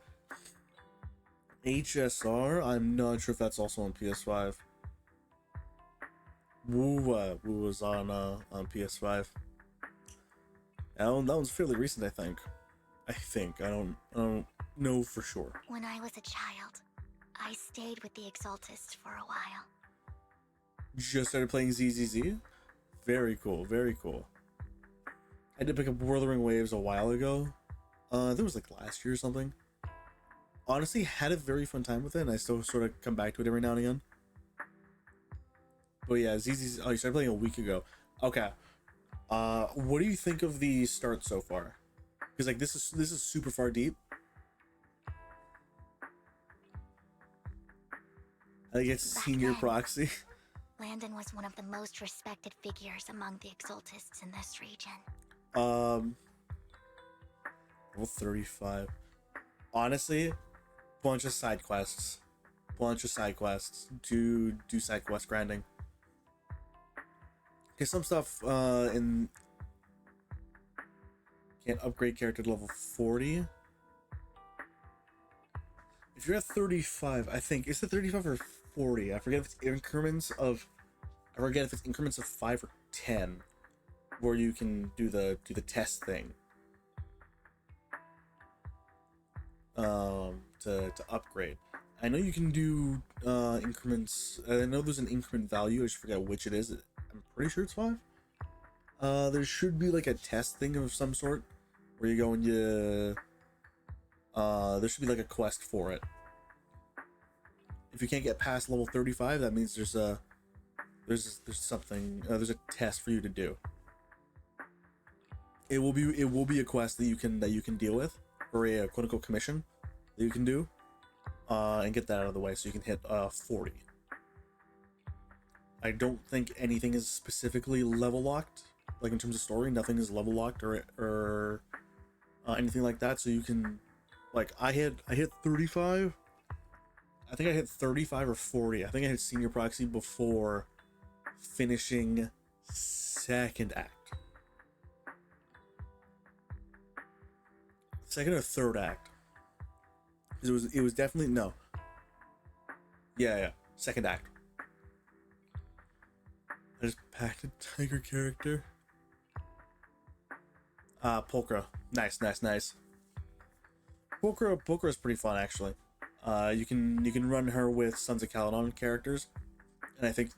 HSR, I'm not sure if that's also on PS5. Woo was on PS5. That one's fairly recent, I think. I don't know for sure. when I was a child, I stayed with the Exaltists for a while. Just started playing ZZZ. Very cool, very cool. I did pick up Wuthering Waves a while ago. That was like last year or something. Honestly, had a very fun time with it, and I still sort of come back to it every now and again. But yeah, ZZZ. Oh, you started playing a week ago. Okay. What do you think of the start so far? Because like this is super far deep. I think it's Back senior then. proxy. Landon was one of the most respected figures among the Exaltists in this region. Level 35. Honestly, bunch of side quests. Do side quest grinding. Okay, some stuff in can't upgrade character to level 40. If you're at 35, I think is it 35 or 40? I forget if it's increments of 5 or 10 where you can do the test thing. To upgrade. I know you can do increments. I know there's an increment value. I just forget which it is. I'm pretty sure it's 5. There should be like a test thing of some sort where you go and you. There should be like a quest for it. If you can't get past level 35, that means there's something. There's a test for you to do. It will be a quest that you can deal with, or a quote unquote commission that you can do, and get that out of the way so you can hit 40. I don't think anything is specifically level locked, like in terms of story. Nothing is level locked or anything like that. So you can, like, I hit 35. I think I hit 35 or 40. I think I hit senior proxy before finishing second act. Second or third act. It was definitely no. Yeah. Second act. I just packed a tiger character. Pulchra. Nice. Poker is pretty fun actually. You can run her with Sons of Caledon characters, and I think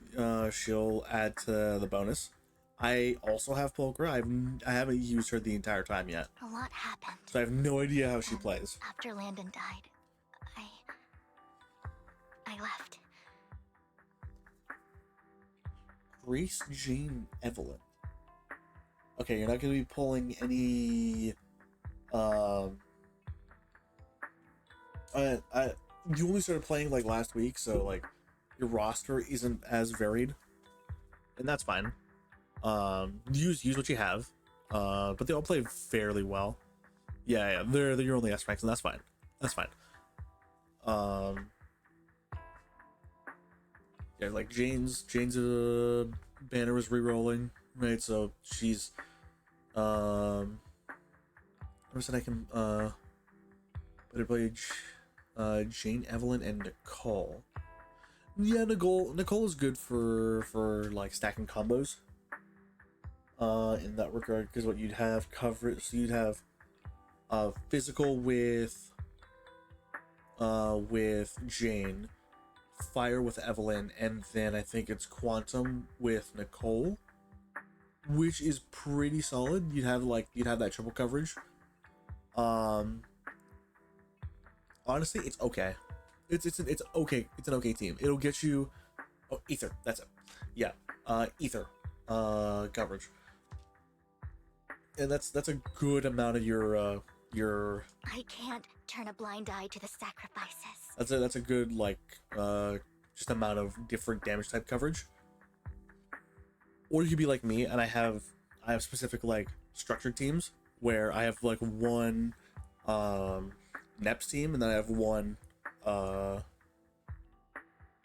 she'll add to the bonus. I also have Poker. I haven't used her the entire time yet, A lot happened. so I have no idea how she And plays. After Landon died, I left. Grace, Jane, Evelyn. Okay, you're not going to be pulling any. You only started playing like last week, so like your roster isn't as varied, and that's fine. Use what you have, but they all play fairly well. Yeah, they're your only S ranks, and that's fine. That's fine. Yeah, like Jane's banner is re-rolling, right? So she's I said I can better play Jane, Evelyn, and Nicole. Yeah, Nicole is good for like stacking combos. In that regard, because what you'd have coverage, so you'd have physical with Jane, fire with Evelyn, and then I think it's quantum with Nicole, which is pretty solid. You'd have that triple coverage. Honestly, it's okay. It's okay. It's an okay team. It'll get you. Oh, ether. That's it. Yeah. Ether. Coverage. And that's a good amount of your. I can't turn a blind eye to the sacrifices. That's a good like just amount of different damage type coverage. Or you could be like me, and I have specific like structured teams where I have like one NEPS team, and then I have one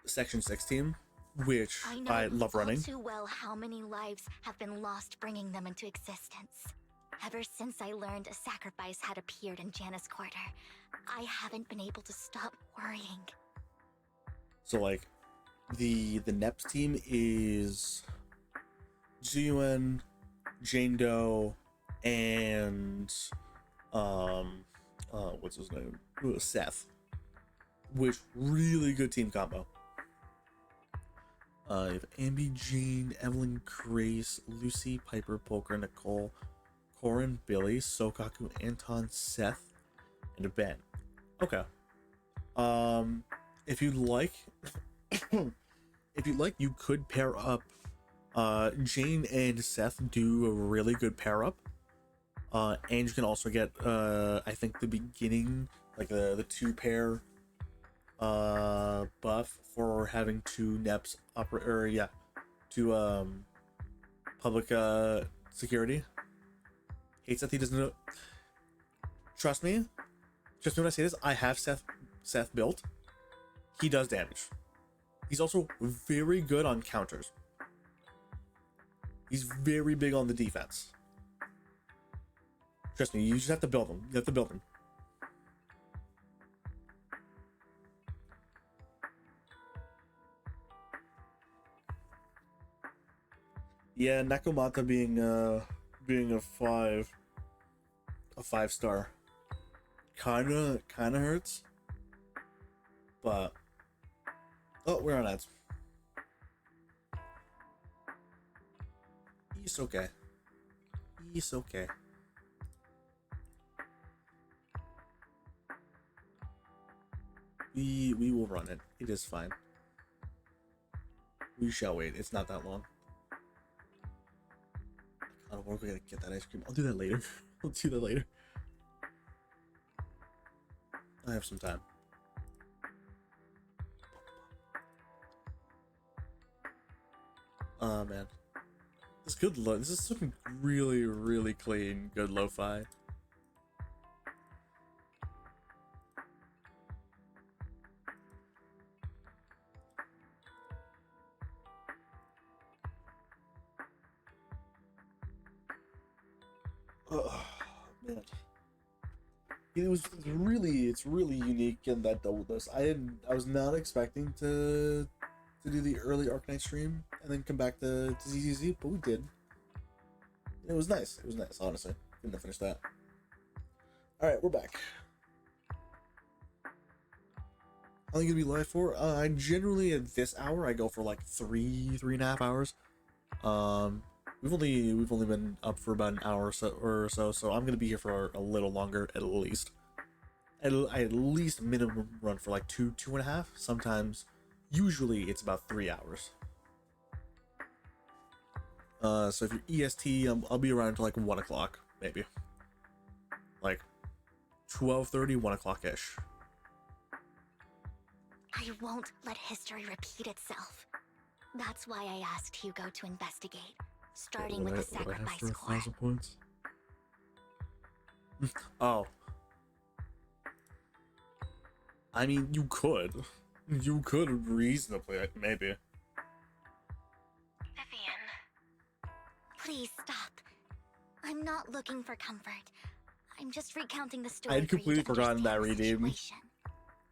Section 6 team, which I love running. All too well how many lives have been lost bringing them into existence. Ever since I learned a sacrifice had appeared in Janus Quarter, I haven't been able to stop worrying. So like the NEPS team is Zuyuan, Jane Doe, and what's his name? Seth. Which really good team combo. You have Ambi, Jean, Evelyn, Grace, Lucy, Piper, Poker, Nicole, Corin, Billy, Sokaku, Anton, Seth, and Ben. Okay. If you'd like, you could pair up. Jane and Seth do a really good pair up. And you can also get, I think the beginning, like the 2-pair buff for having 2 NEPs public security. Hates that he doesn't know. Trust me when I say this, I have Seth built. He does damage. He's also very good on counters. He's very big on the defense. Trust me, you just have to build him. You have to build him. Yeah, Nakamata being a 5-star kinda hurts. But oh, we're on ads. He's okay. He's okay. We will run it. It is fine. We shall wait. It's not that long. God, we're gonna get that ice cream. I'll do that later. I'll do that later. I have some time. Oh man, this is some really, really clean, good lo-fi. Oh man, it's really unique in that double dose. I was not expecting to do the early Arknight stream and then come back to ZZZ, but we did. It was nice. It was nice, honestly. Couldn't have finished that. All right, we're back. How long you gonna be live for? I generally at this hour I go for like 3.5 hours. We've only been up for about an hour or so, so I'm gonna be here for a little longer at least. At least minimum run for like 2.5. Sometimes, usually it's about 3 hours. So if you're EST, I'll be around until like 1 o'clock, maybe. Like 12:30, 1 o'clock ish. I won't let history repeat itself. That's why I asked Hugo to investigate, starting with the sacrifice core. 1,000 points. Oh. I mean, you could reasonably, maybe. Vivian. Please stop. I'm not looking for comfort. I'm just recounting the story. I'd completely for you to forgotten that understand the redeem. situation.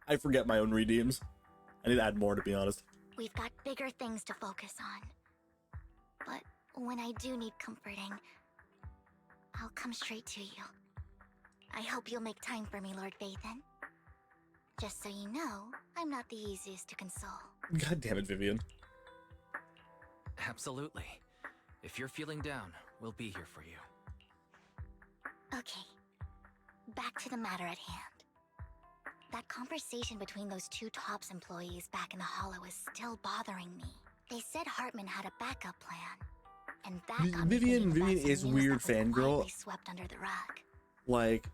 I forget my own redeems. I need to add more, to be honest. We've got bigger things to focus on. But when I do need comforting, I'll come straight to you. I hope you'll make time for me, Lord Vathan. Just so you know, I'm not the easiest to console. God damn it, Vivian. Absolutely. If you're feeling down, we'll be here for you. Okay, back to the matter at hand. That conversation between those two TOPS employees back in the Hollow is still bothering me. They said Hartman had a backup plan, and that got me thinking about Vivian some is news weird that was fangirl. quietly swept under the rug. Like,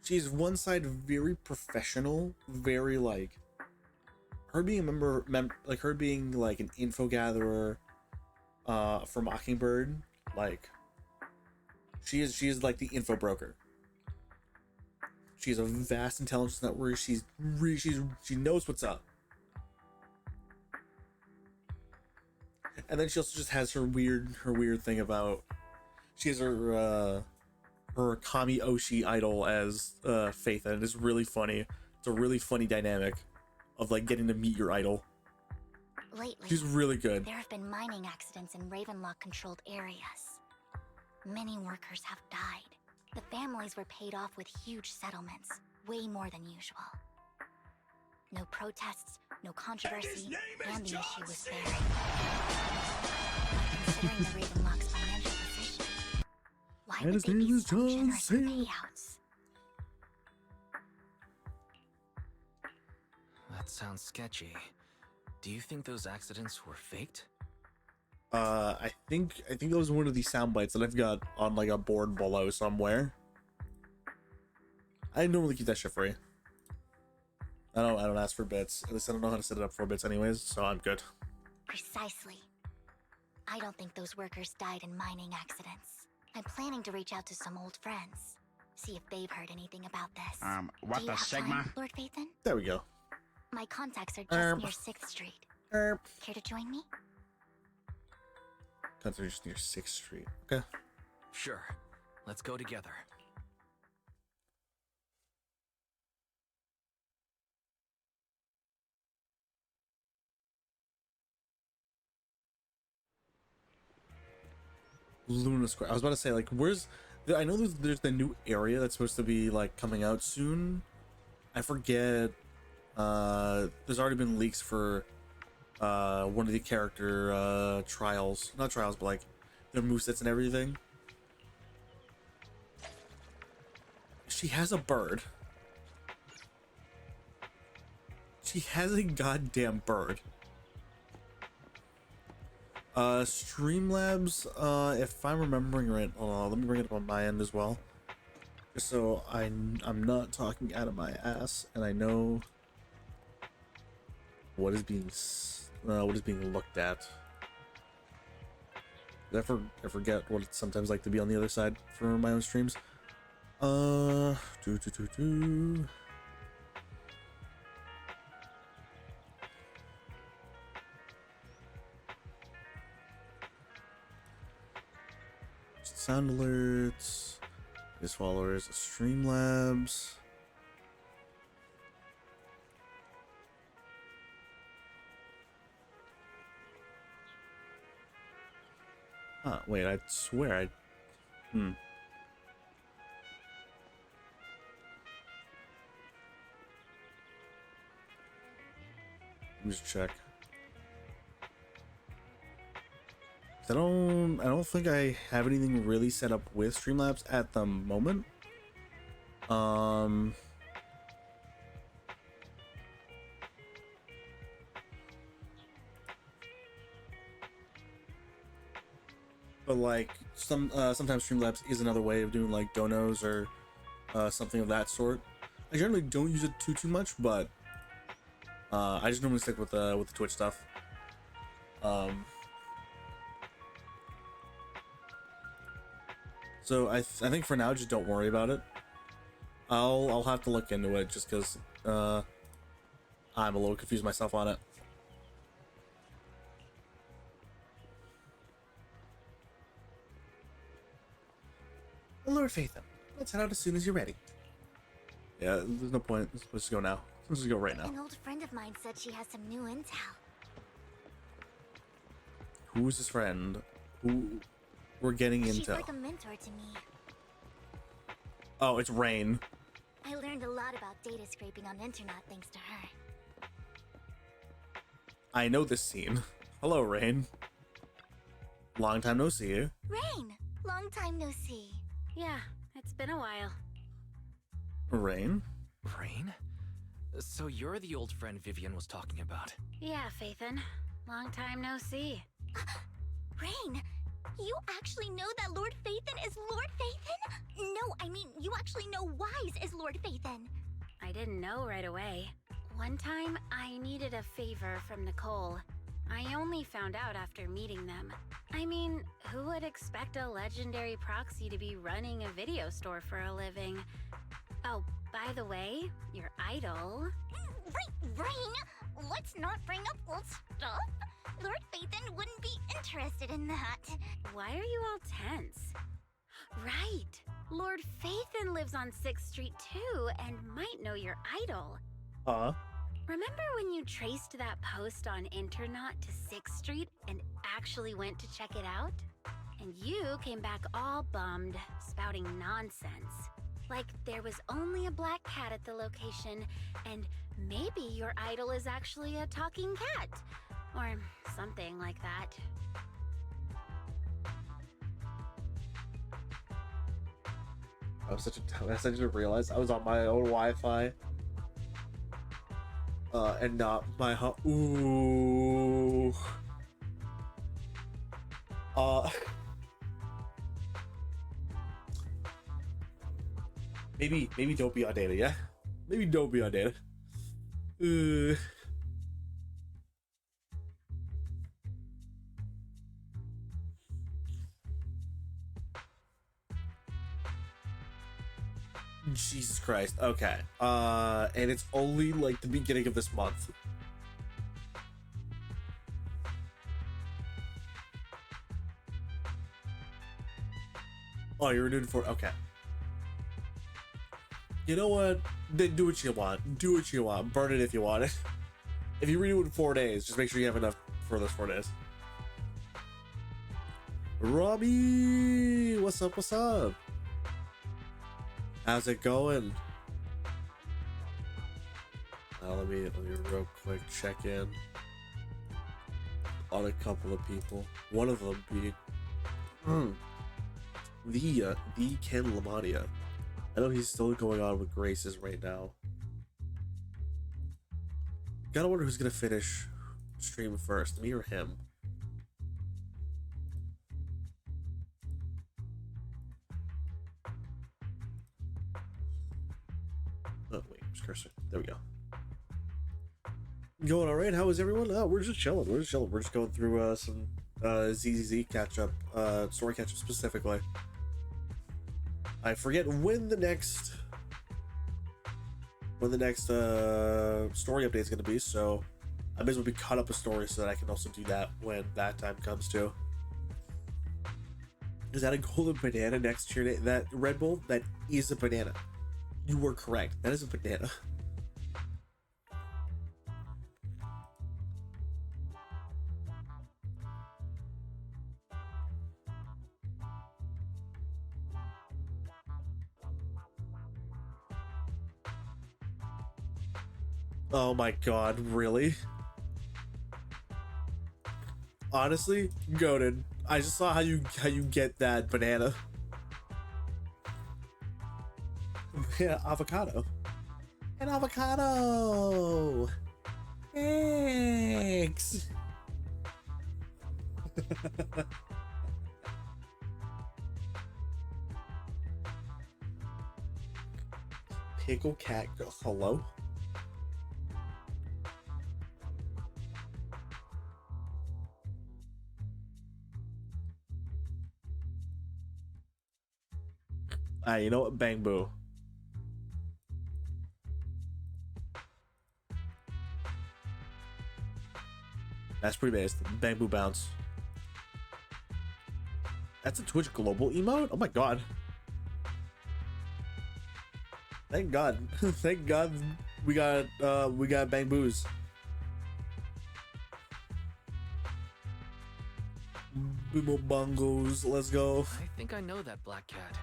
she's one side very professional, very like her being a like her being like an info gatherer for Mockingbird. Like, she is like the info broker. She's a vast intelligence network. She knows what's up. And then she also just has her weird thing about she has her Kami Oshi idol as Faith, and it's really funny. It's a really funny dynamic of like getting to meet your idol. Lately, She's really good. there have been mining accidents in Ravenlock-controlled areas. Many workers have died. The families were paid off with huge settlements, way more than usual. No protests, no controversy, and the issue was fair. Considering the Ravenlock's financial position, why And would his they name be is so John generous with Zero. payouts? That sounds sketchy. Do you think those accidents were faked? I think that was one of the sound bites that I've got on like a board below somewhere. I normally keep that shit free. I don't ask for bits. At least I don't know how to set it up for bits anyways, so I'm good. Precisely. I don't think those workers died in mining accidents. I'm planning to reach out to some old friends, see if they've heard anything about this. What Do you the have Sigma? time, Lord Vathan? There we go. My contacts are just near 6th Street. Care to join me? Concentrate near 6th Street. Okay. Sure. Let's go together. Luna Square. I was about to say, like, where's I know there's the new area that's supposed to be like coming out soon. I forget. There's already been leaks for one of the character trials, not trials, but like their movesets and everything. She has a bird. She has a goddamn bird. Streamlabs, if I'm remembering right, let me bring it up on my end as well, just so I'm not talking out of my ass and I know what is being looked at. I forget what it's sometimes like to be on the other side for my own streams. Sound alerts, his followers, Streamlabs. Wait, I swear me just check. I don't think I have anything really set up with Streamlabs at the moment. But like sometimes Streamlabs is another way of doing like donos or something of that sort. I generally don't use it too much, but I just normally stick with the Twitch stuff. So I think for now, just don't worry about it. I'll have to look into it just because I'm a little confused myself on it. Lord Faitham, let's head out as soon as you're ready. Yeah, there's no point. Let's just go now. Let's just go right now. An old friend of mine said she has some new intel. Who is this friend? Who we're getting intel? She's like a mentor to me. Oh, it's Rain. I learned a lot about data scraping on internet thanks to her. I know this scene. Hello, Rain. Long time no see you. Rain! Long time no see. Yeah, it's been a while. Rain? Rain? So you're the old friend Vivian was talking about. Yeah, Faithin. Long time no see. Rain! You actually know that Lord Faithin is Lord Faithin? No, I mean, you actually know Wise is Lord Faithin. I didn't know right away. One time, I needed a favor from Nicole. I only found out after meeting them. I mean, who would expect a legendary proxy to be running a video store for a living? Oh, by the way, your idol... Rain, let's not bring up old stuff. Lord Faithin wouldn't be interested in that. Why are you all tense? Right! Lord Faithin lives on 6th Street too, and might know your idol. Huh? Remember when you traced that post on Internet to 6th Street and actually went to check it out? And you came back all bummed, spouting nonsense. Like there was only a black cat at the location, and maybe your idol is actually a talking cat. Or something like that. I didn't realize I was on my own Wi-Fi. And not my ooh. Maybe don't be on data, yeah? Maybe don't be on data. Jesus Christ. Okay. And it's only like the beginning of this month. Oh, you're renewed for okay. You know what? Then do what you want. Do what you want. Burn it if you want it. If you renew in 4 days, just make sure you have enough for those 4 days. Robbie, what's up? What's up? How's it going? Let me real quick check in on a couple of people. One of them being the Ken Lamadia. I know he's still going on with Graces right now. Gotta wonder who's gonna finish stream first, me or him. Oh wait, where's cursor? There we go. Going all right? How is everyone? Oh, we're just chilling. We're just going through some ZZZ catch up, story catch up specifically. I forget when the next story update is going to be, so I may as well be caught up with stories so that I can also do that when that time comes too. Is that a golden banana next to your name? That Red Bull? That is a banana. You were correct. That is a banana. Oh my god, really? Honestly, goated. I just saw how you get that banana. Yeah, avocado. An avocado. Thanks. Pickle cat girl. Hello. Alright, you know what? Bang boo. That's pretty bad. Bang boo bounce. That's a Twitch global emote? Oh my god. Thank god. Thank god we got bang boos. Bimo bongos, let's go. I think I know that black cat.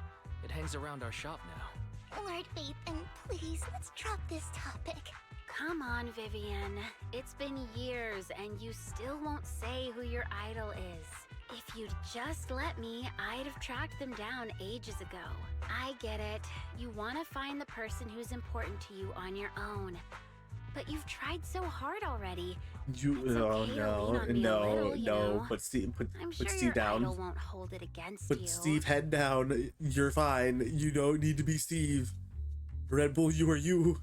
It hangs around our shop now. Lord Ethan, please, let's drop this topic. Come on, Vivian. It's been years and you still won't say who your idol is. If you'd just let me, I'd have tracked them down ages ago. I get it. You want to find the person who's important to you on your own. But you've tried so hard already. You It's oh okay to lean no, on me a little, you know. put Steve I'm put sure Steve your down. idol won't hold it against Put you. Steve head down. You're fine. You don't need to be Steve. Red Bull, you are you.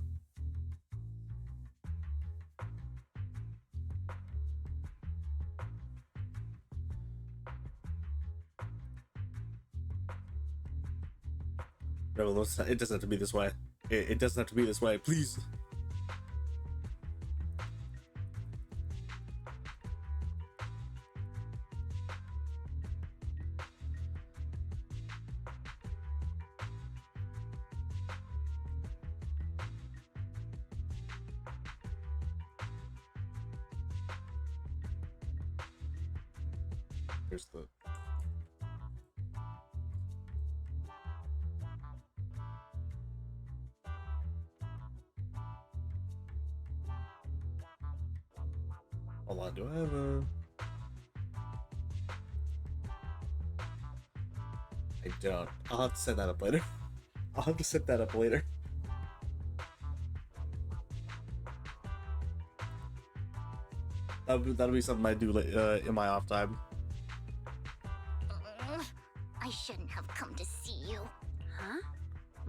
Rebel, it doesn't have to be this way. It doesn't have to be this way, please. Here's the hold on, do I have a I don't. I'll have to set that up later. I'll have to set that up later. That'll be something I do in my off time. I shouldn't have come to see you. Huh?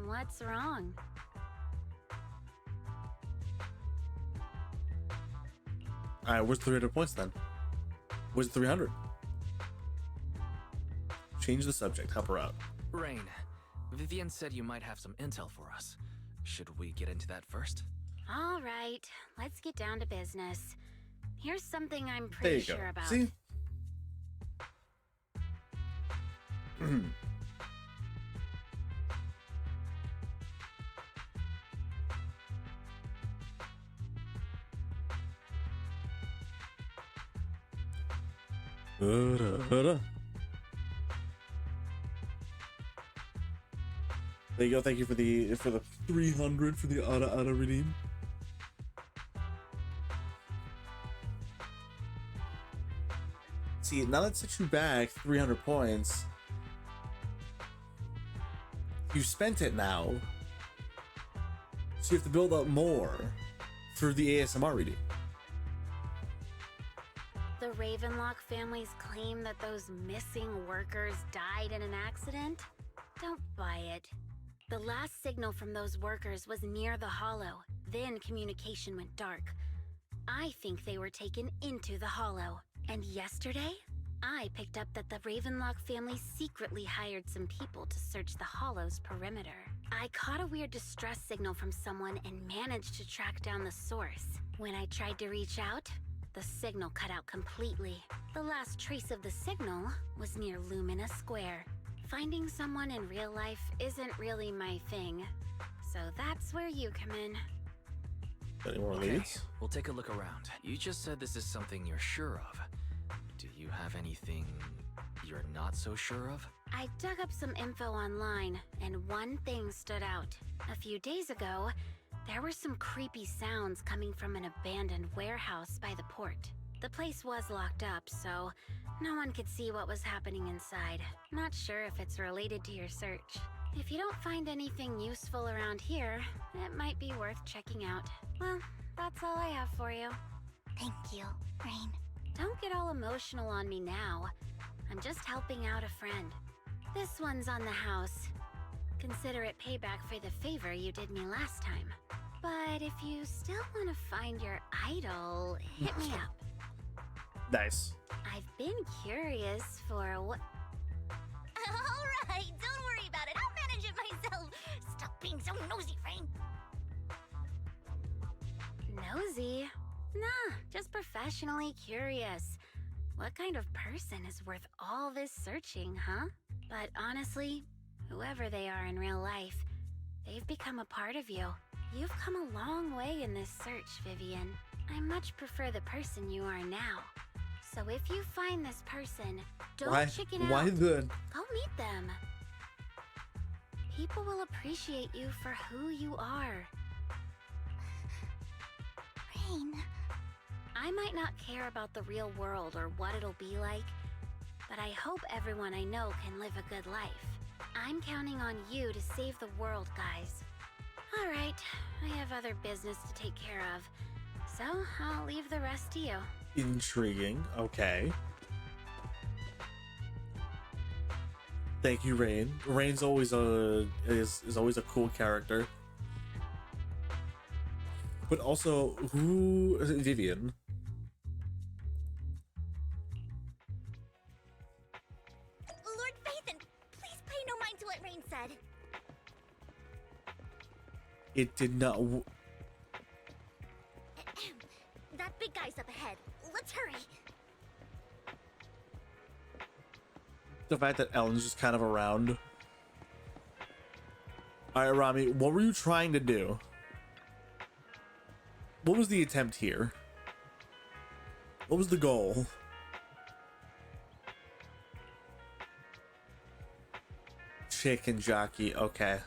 What's wrong? Alright, where's 300 points then? Where's 300? Change the subject, help her out. Rain, Vivian said you might have some intel for us. Should we get into that first? All right, let's get down to business. Here's something I'm There pretty you go. sure about. See? There you go. Thank you for the 300 for the auto redeem. See, now that sets you back 300 points. You spent it now, so you have to build up more for the ASMR reading. The Ravenlock family's claim that those missing workers died in an accident? Don't buy it. The last signal from those workers was near the hollow. Then communication went dark. I think they were taken into the hollow. And yesterday, I picked up that the Ravenlock family secretly hired some people to search the hollow's perimeter. I caught a weird distress signal from someone and managed to track down the source. When I tried to reach out, the signal cut out completely. The last trace of the signal was near Lumina Square. Finding someone in real life isn't really my thing, so that's where you come in. Any more Okay, leads? we'll take a look around. You just said this is something you're sure of. Do you have anything you're not so sure of? I dug up some info online, and one thing stood out. A few days ago, there were some creepy sounds coming from an abandoned warehouse by the port. The place was locked up, so no one could see what was happening inside. Not sure if it's related to your search. If you don't find anything useful around here, it might be worth checking out. Well, that's all I have for you. Thank you, Rain. Don't get all emotional on me now. I'm just helping out a friend. This one's on the house. Consider it payback for the favor you did me last time. But if you still want to find your idol, hit me up. Nice. I've been curious for what... Alright, don't worry about it. I'll manage it myself. Stop being so nosy, Rain. Nosy? Nah, just professionally curious. What kind of person is worth all this searching, huh? But honestly, whoever they are in real life, they've become a part of you. You've come a long way in this search, Vivian. I much prefer the person you are now. So if you find this person, don't chicken out. Why the... Go meet them. People will appreciate you for who you are. Rain. I might not care about the real world or what it'll be like, but I hope everyone I know can live a good life. I'm counting on you to save the world, guys. All right, I have other business to take care of, so I'll leave the rest to you. Intriguing. Okay. Thank you, Rain. Rain's always is always a cool character. But also, who is it? Vivian? Lord Phaethon, please pay no mind to what Rain said. It did not. That big guy's up ahead. Let's hurry. The fact that Ellen's just kind of around. Alright, Rami, what were you trying to do? What was the attempt here? What was the goal? Chicken jockey, okay.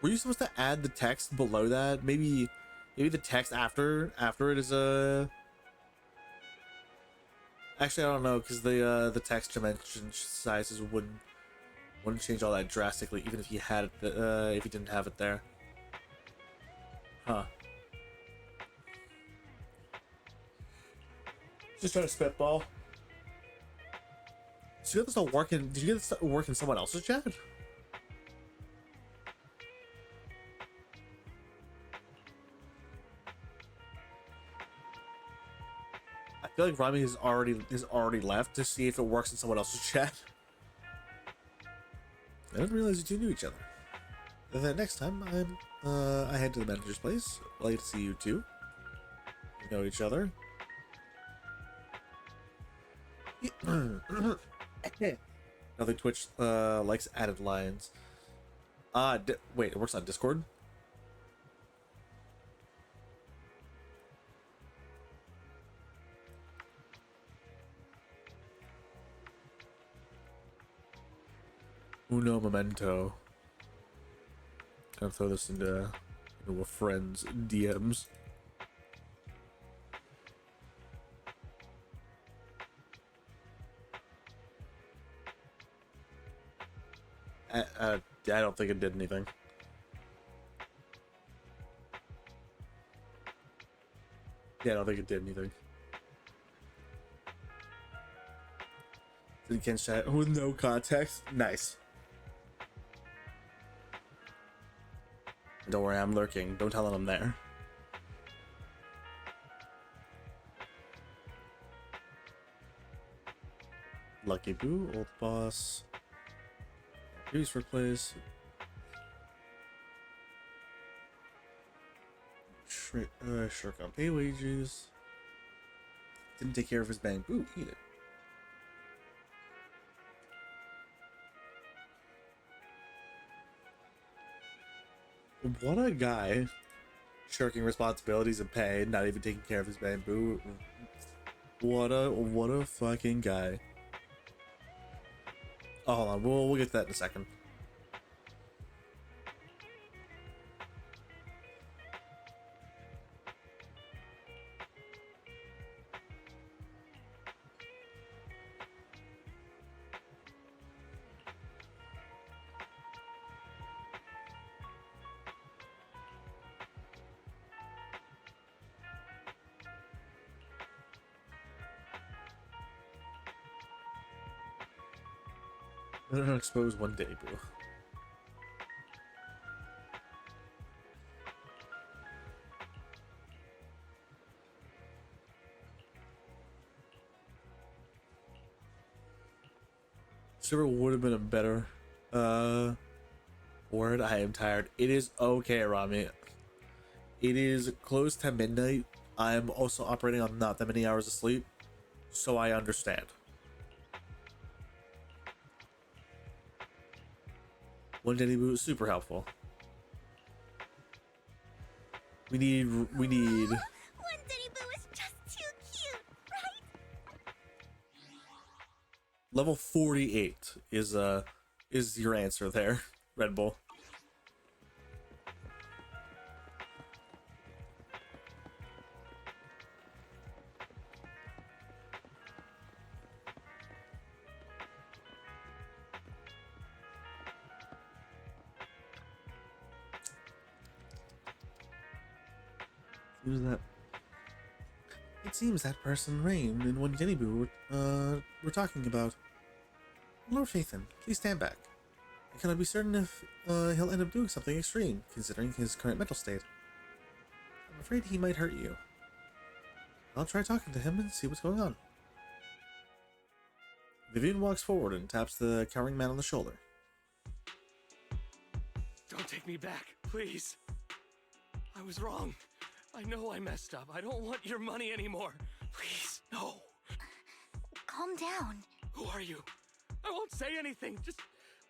Were you supposed to add the text below that? Maybe the text after it is a. Actually, I don't know, because the text dimension sizes wouldn't change all that drastically, even if you had it if you didn't have it there. Huh. Just trying to spitball. Did you get this to work in? Did you get this to work in someone else's chat? I feel like Rami has already left to see if it works in someone else's chat. I didn't realize you two knew each other. And then next time I head to the manager's place, I'll get to see you two. You know each other. Nothing Twitch likes added lines. Wait, it works on Discord? Uno momento. Kind of throw this into a friend's DMs. I don't think it did anything. Yeah, I don't think it did anything. You can chat with no context. Nice. Don't worry, I'm lurking. Don't tell them I'm there. Lucky Boo, Old Boss. Previous workplace. Shirk on pay wages. Didn't take care of his bamboo. Eat it. What a guy. Shirking responsibilities and pay, not even taking care of his bamboo. What a fucking guy. Oh, hold on. We'll get to that in a second. I don't expose one day, bro. Silver would have been a better word. I am tired. It is okay, Rami. It is close to midnight. I am also operating on not that many hours of sleep, so I understand. One Denny Boo is super helpful. We need One Denny Boo is just too cute, right? level 48 is your answer there, Red Bull. Who's that? It seems that person Rain and one Jenny Boo we're talking about. Lord Fathan, please stand back. I cannot be certain if he'll end up doing something extreme, considering his current mental state. I'm afraid he might hurt you. I'll try talking to him and see what's going on. Vivian walks forward and taps the cowering man on the shoulder. Don't take me back, please. I was wrong. I know I messed up. I don't want your money anymore. Please, no. Calm down. Who are you? I won't say anything. Just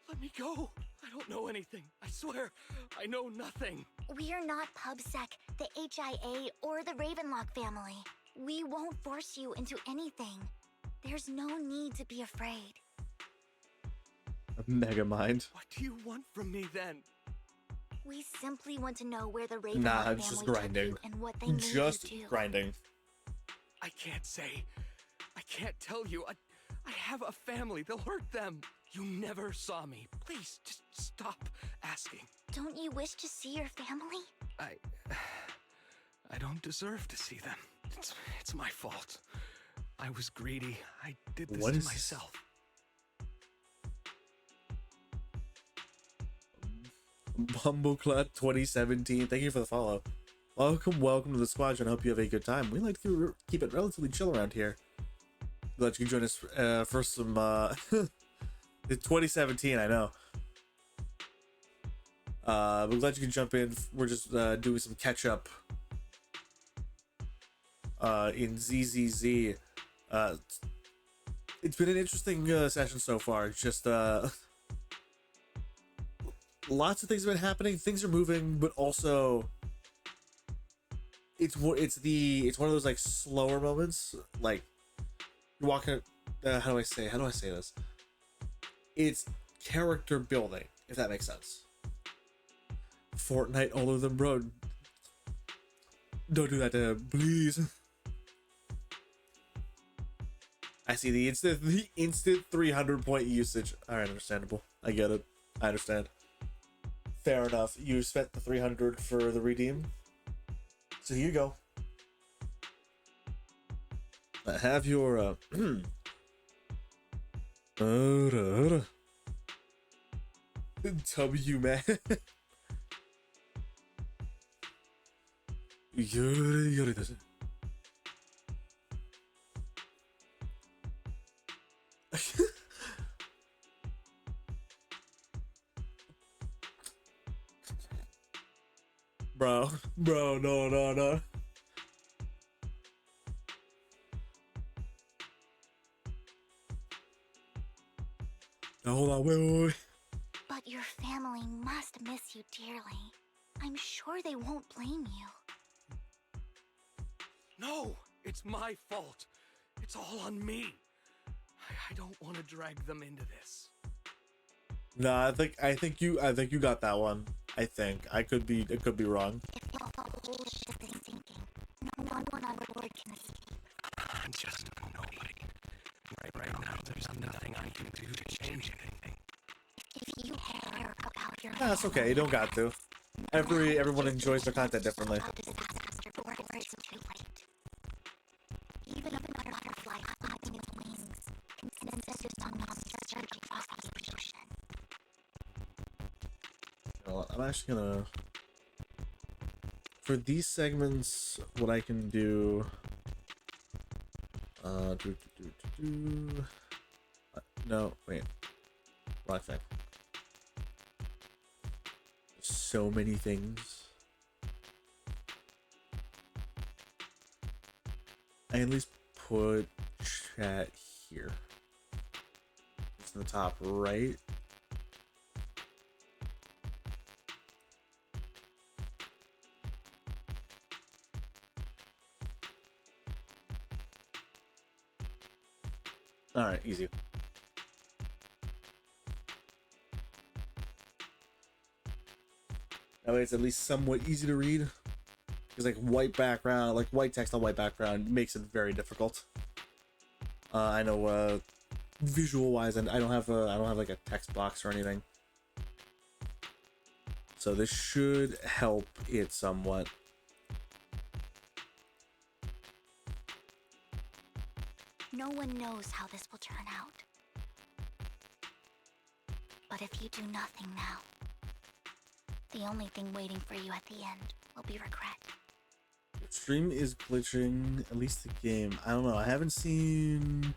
let me go. I don't know anything. I swear, I know nothing. We are not PubSec, the HIA, or the Ravenlock family. We won't force you into anything. There's no need to be afraid. A mega mind. What do you want from me then? We simply want to know where the Ravenlock Nah, family it's just took grinding. you and what they made Just you do. grinding. I can't say. I can't tell you. I have a family. They'll hurt them. You never saw me. Please, just stop asking. Don't you wish to see your family? I don't deserve to see them. It's my fault. I was greedy. I did this to myself. Bumbleclad 2017, thank you for the follow. Welcome to the squadron. I hope you have a good time. We like to keep it relatively chill around here. Glad you can join us for some it's 2017, I know. But glad you can jump in. We're just doing some catch up in ZZZ. It's been an interesting session so far. It's just lots of things have been happening. Things are moving, but also it's one of those like slower moments. Like you're walking. How do I say this? It's character building, if that makes sense. Fortnite all over them, bro. Don't do that to him, please. I see the instant 300 point usage. All right, understandable. I get it. I understand. Fair enough. You spent the 300 for the redeem. So here you go. Have your W man. Bro, no. Now, hold on, wait. But your family must miss you dearly. I'm sure they won't blame you. No, it's my fault. It's all on me. I don't want to drag them into this. No, I think you got that one. I could be wrong. If the whole ship is sinking, no one on board can escape. I'm just nobody. Right now, there's nothing I can do to change anything. If you care about your That's okay. You don't got to. Everyone enjoys their content differently. disaster, or it's too late. Even if a butterfly flapping its wings can insist on not searching across the ocean. Well, I'm actually gonna, for these segments, what I can do. No, wait. Wrong thing. So many things. I at least put chat here. It's in the top right. All right, easy. That way it's at least somewhat easy to read. Because like white background, like white text on white background makes it very difficult. I know visual wise, and I don't have like a text box or anything. So this should help it somewhat. No one knows how this will turn out. But if you do nothing now, the only thing waiting for you at the end will be regret. Stream is glitching, at least the game. I don't know. I haven't seen.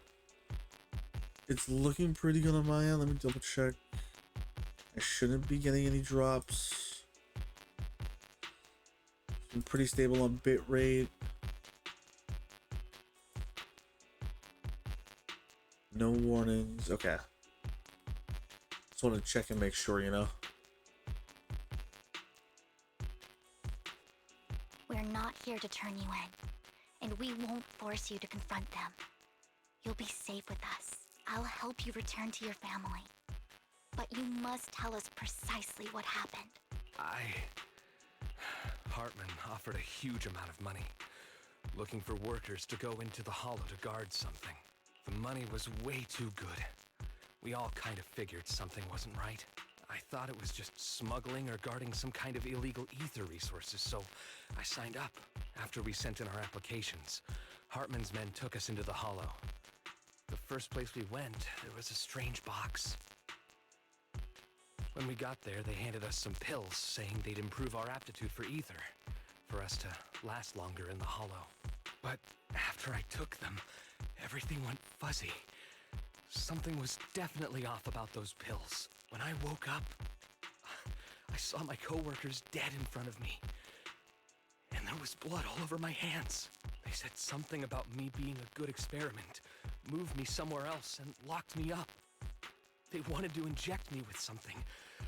It's looking pretty good on my end. Let me double check. I shouldn't be getting any drops. It's been pretty stable on bitrate. No warnings. Okay. Just want to check and make sure, you know. We're not here to turn you in, and we won't force you to confront them. You'll be safe with us. I'll help you return to your family. But you must tell us precisely what happened. Hartman offered a huge amount of money, looking for workers to go into the hollow to guard something. The money was way too good. We all kind of figured something wasn't right. I thought it was just smuggling or guarding some kind of illegal ether resources, so I signed up. After we sent in our applications, Hartman's men took us into the hollow. The first place we went, there was a strange box. When we got there, they handed us some pills, saying they'd improve our aptitude for ether, for us to last longer in the hollow. But after I took them, everything went fuzzy. Something was definitely off about those pills. When I woke up, I saw my coworkers dead in front of me. And there was blood all over my hands. They said something about me being a good experiment, moved me somewhere else, and locked me up. They wanted to inject me with something.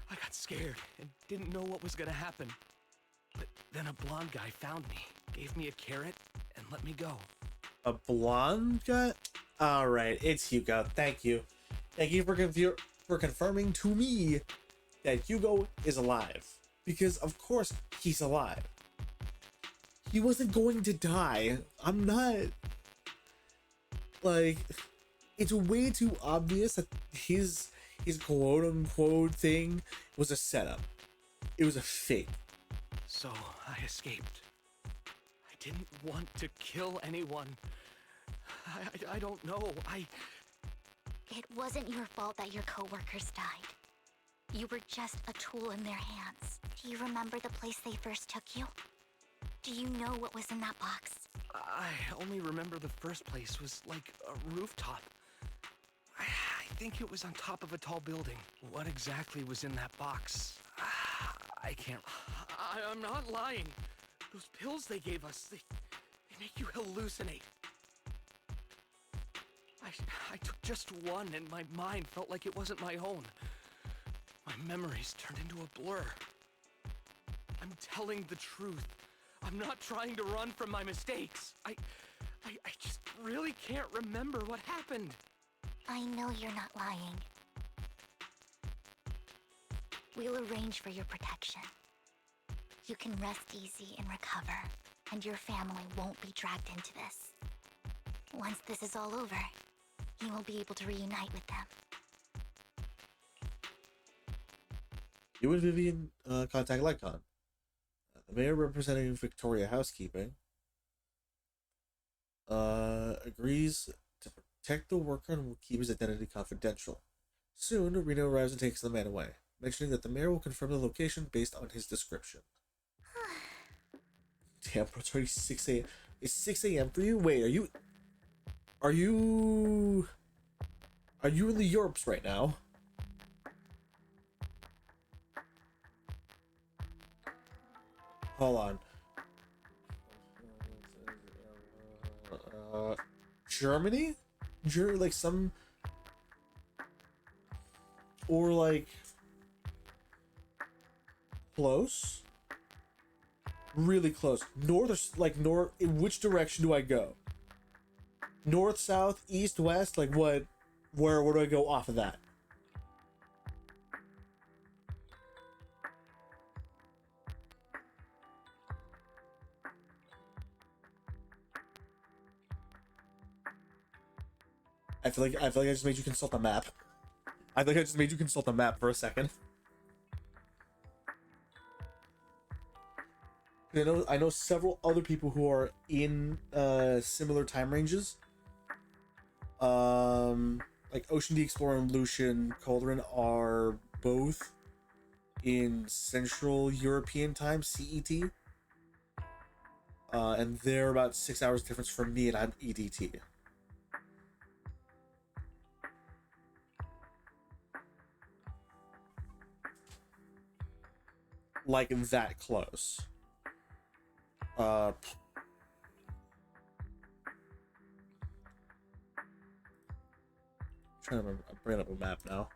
I got scared and didn't know what was gonna happen. But then a blonde guy found me, gave me a carrot, and let me go. A blonde guy? Alright, it's Hugo. Thank you. Thank you for confirming to me that Hugo is alive. Because of course he's alive. He wasn't going to die. I'm not... Like, it's way too obvious that his quote-unquote thing was a setup. It was a fake. So I escaped. I didn't want to kill anyone. I don't know. It wasn't your fault that your coworkers died. You were just a tool in their hands. Do you remember the place they first took you? Do you know what was in that box? I only remember the first place was like a rooftop. I think it was on top of a tall building. What exactly was in that box? I can't... I'm not lying. Those pills they gave us, they make you hallucinate. I took just one and my mind felt like it wasn't my own. My memories turned into a blur. I'm telling the truth. I'm not trying to run from my mistakes. I just really can't remember what happened. I know you're not lying. We'll arrange for your protection. You can rest easy and recover, and your family won't be dragged into this. Once this is all over, you will be able to reunite with them. You and Vivian contact Lycon. The mayor representing Victoria Housekeeping agrees to protect the worker and will keep his identity confidential. Soon, Reno arrives and takes the man away, mentioning that the mayor will confirm the location based on his description. Damn, bro, it's already 6 a.m. It's 6 a.m. for you? Wait, are you in the Europes right now? Hold on. Germany? Like some... Or like... Close? Really close. North or like north... In which direction do I go? North, south, east, west? Like what? Where do I go off of that? I feel like I just made you consult the map. I think I just made you consult the map for a second. I know several other people who are in similar time ranges. Like Ocean D Explorer and Lucian Cauldron are both in Central European time, CET. And they're about 6 hours difference from me, and I'm EDT. Like that close. Trying to remember. I'm bringing up a map now.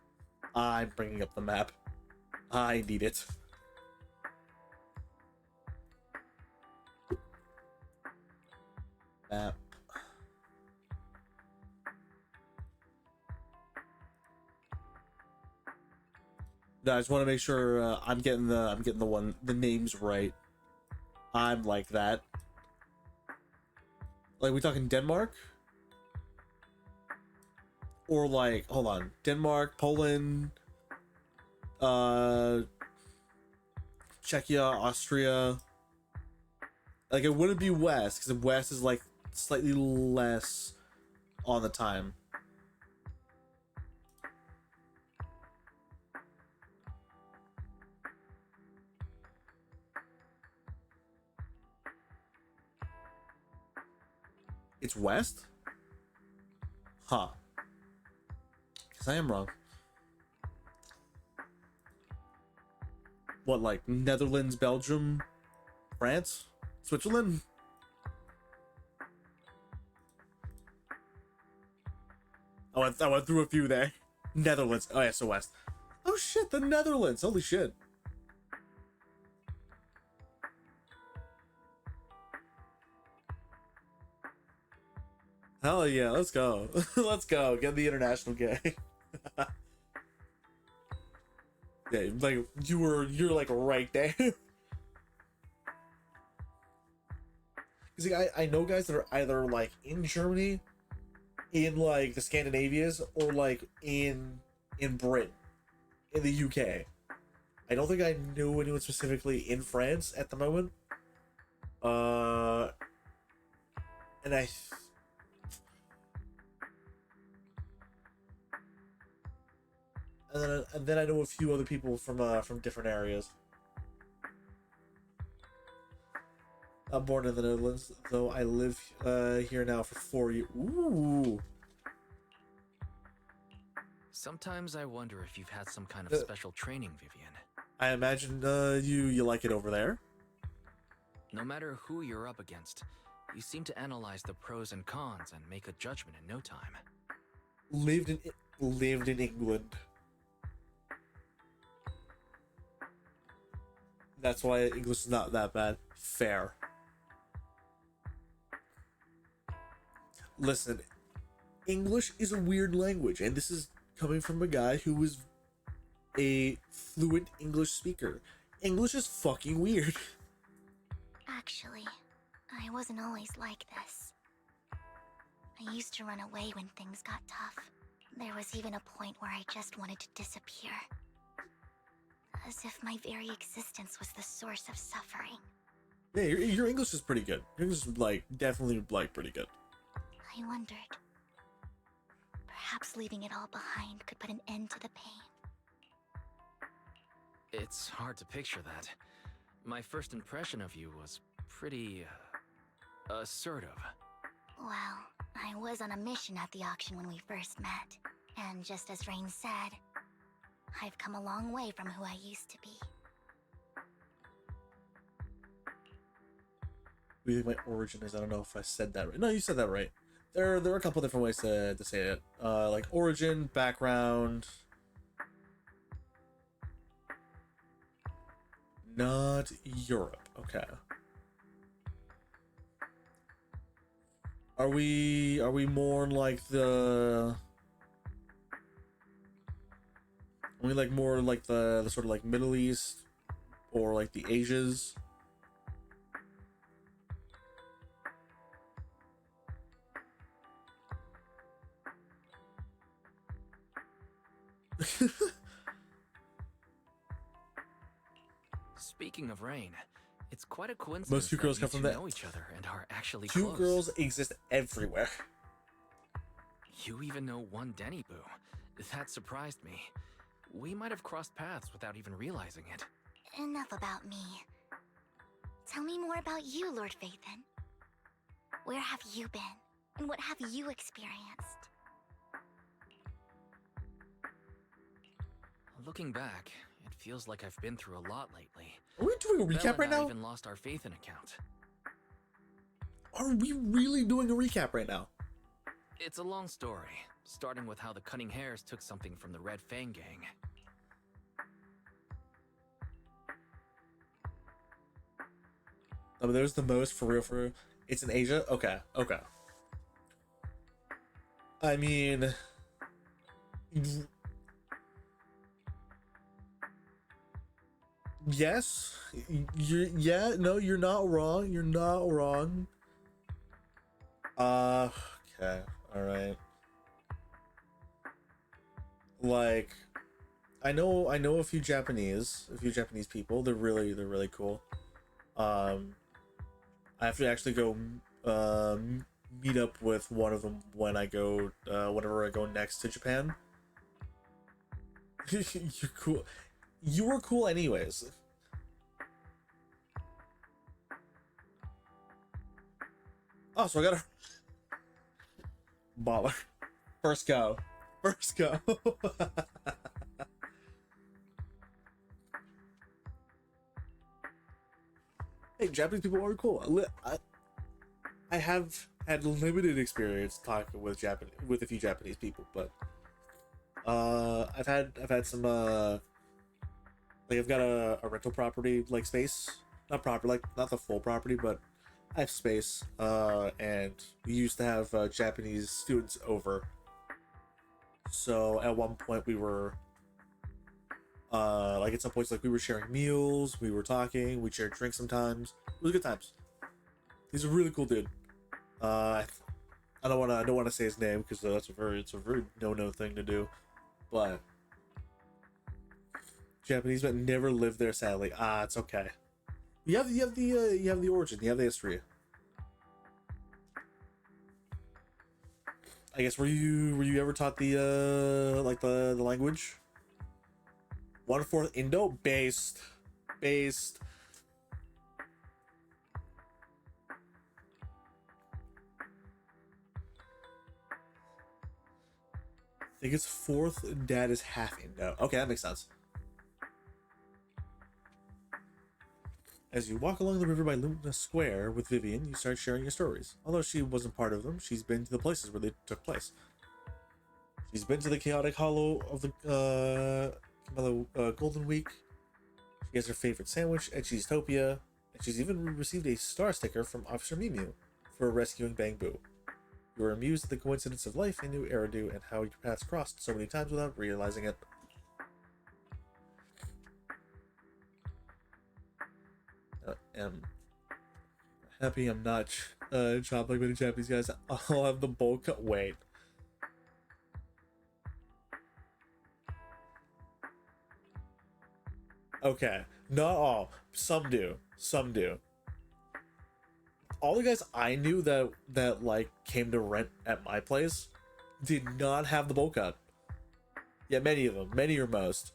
I'm bringing up the map. I need it. Map. No, I just want to make sure I'm getting the names right. I'm like that. Like, we talking Denmark? Or like, hold on, Denmark, Poland, Czechia, Austria. Like, it wouldn't be West, because West is like slightly less on the time. It's West? Huh. Because I am wrong. What, like Netherlands, Belgium, France, Switzerland? Oh, I went through a few there. Netherlands. Oh, yeah, so West. Oh, shit, the Netherlands. Holy shit. Hell yeah, let's go. Let's go. Get the international gay. Yeah, like you're like right there. Cause like, I know guys that are either like in Germany, in like the Scandinavias, or like in Britain, in the UK. I don't think I knew anyone specifically in France at the moment. And then I know a few other people from different areas. I'm born in the Netherlands, though I live here now for 4 years. Ooh. Sometimes I wonder if you've had some kind of special training, Vivian. I imagine you like it over there. No matter who you're up against, you seem to analyze the pros and cons and make a judgment in no time. Lived in England. That's why English is not that bad. Fair. Listen, English is a weird language, and this is coming from a guy who was a fluent English speaker. English is fucking weird. Actually, I wasn't always like this. I used to run away when things got tough. There was even a point where I just wanted to disappear. As if my very existence was the source of suffering. Yeah, your English is pretty good. Your English is, like, definitely, like, pretty good. I wondered. Perhaps leaving it all behind could put an end to the pain. It's hard to picture that. My first impression of you was pretty, assertive. Well, I was on a mission at the auction when we first met. And just as Rain said, I've come a long way from who I used to be. What do you think my origin is? I don't know if I said that right. No, you said that right. There are a couple different ways to say it. Like origin, background. Not Europe. Okay. Are we more like the... Are we like more like the sort of like Middle East or like the Asias? Speaking of Rain, it's quite a coincidence Most two girls that come you from two that. know each other and are actually Two close. girls exist everywhere. You even know one Denny Boo. That surprised me. We might have crossed paths without even realizing it. Enough about me. Tell me more about you, Lord Phaethon. Where have you been? And what have you experienced? Looking back, it feels like I've been through a lot lately. Are we doing a Belle recap and right I now? even lost our Phaethon account. Are we really doing a recap right now? It's a long story, starting with how the Cunning Hares took something from the Red Fang gang. Oh, there's the most for real, for real. It's in Asia? Okay, okay. I mean... Yes. You're not wrong. You're not wrong. Okay. Alright. Like... I know a few Japanese people. They're really cool. I have to actually go meet up with one of them when I go whenever I go next to Japan. You're cool. You were cool anyways. Oh, so I gotta baller. First go. Hey, Japanese people are cool. I have had limited experience talking with a few Japanese people, but I've had some like I've got a rental property like space, not property, like not the full property, but I have space, and we used to have Japanese students over. So at one point we were like at some points like we were sharing meals, we were talking, we shared drinks sometimes. It was good times. He's a really cool dude. I don't want to say his name because it's a very no thing to do, but Japanese men never lived there, sadly. It's okay. You have the origin, you have the history. I guess were you ever taught the like the language? 1/4 Indo based. I think it's fourth dad is half Indo. Okay, that makes sense. As you walk along the river by Lumina Square with Vivian, you start sharing your stories. Although she wasn't part of them, she's been to the places where they took place. She's been to the chaotic hollow of the Golden Week. She has her favorite sandwich at Cheesetopia, and she's even received a star sticker from Officer Mimu for rescuing Bang Boo. You are amused at the coincidence of life and new Eridu and how your paths crossed so many times without realizing it. am happy I'm not chopped like many Japanese guys. I'll have the bowl cut. Wait. Okay, not all. Some do. Some do. All the guys I knew that like came to rent at my place did not have the bowl cut. Yeah, many of them, many or most.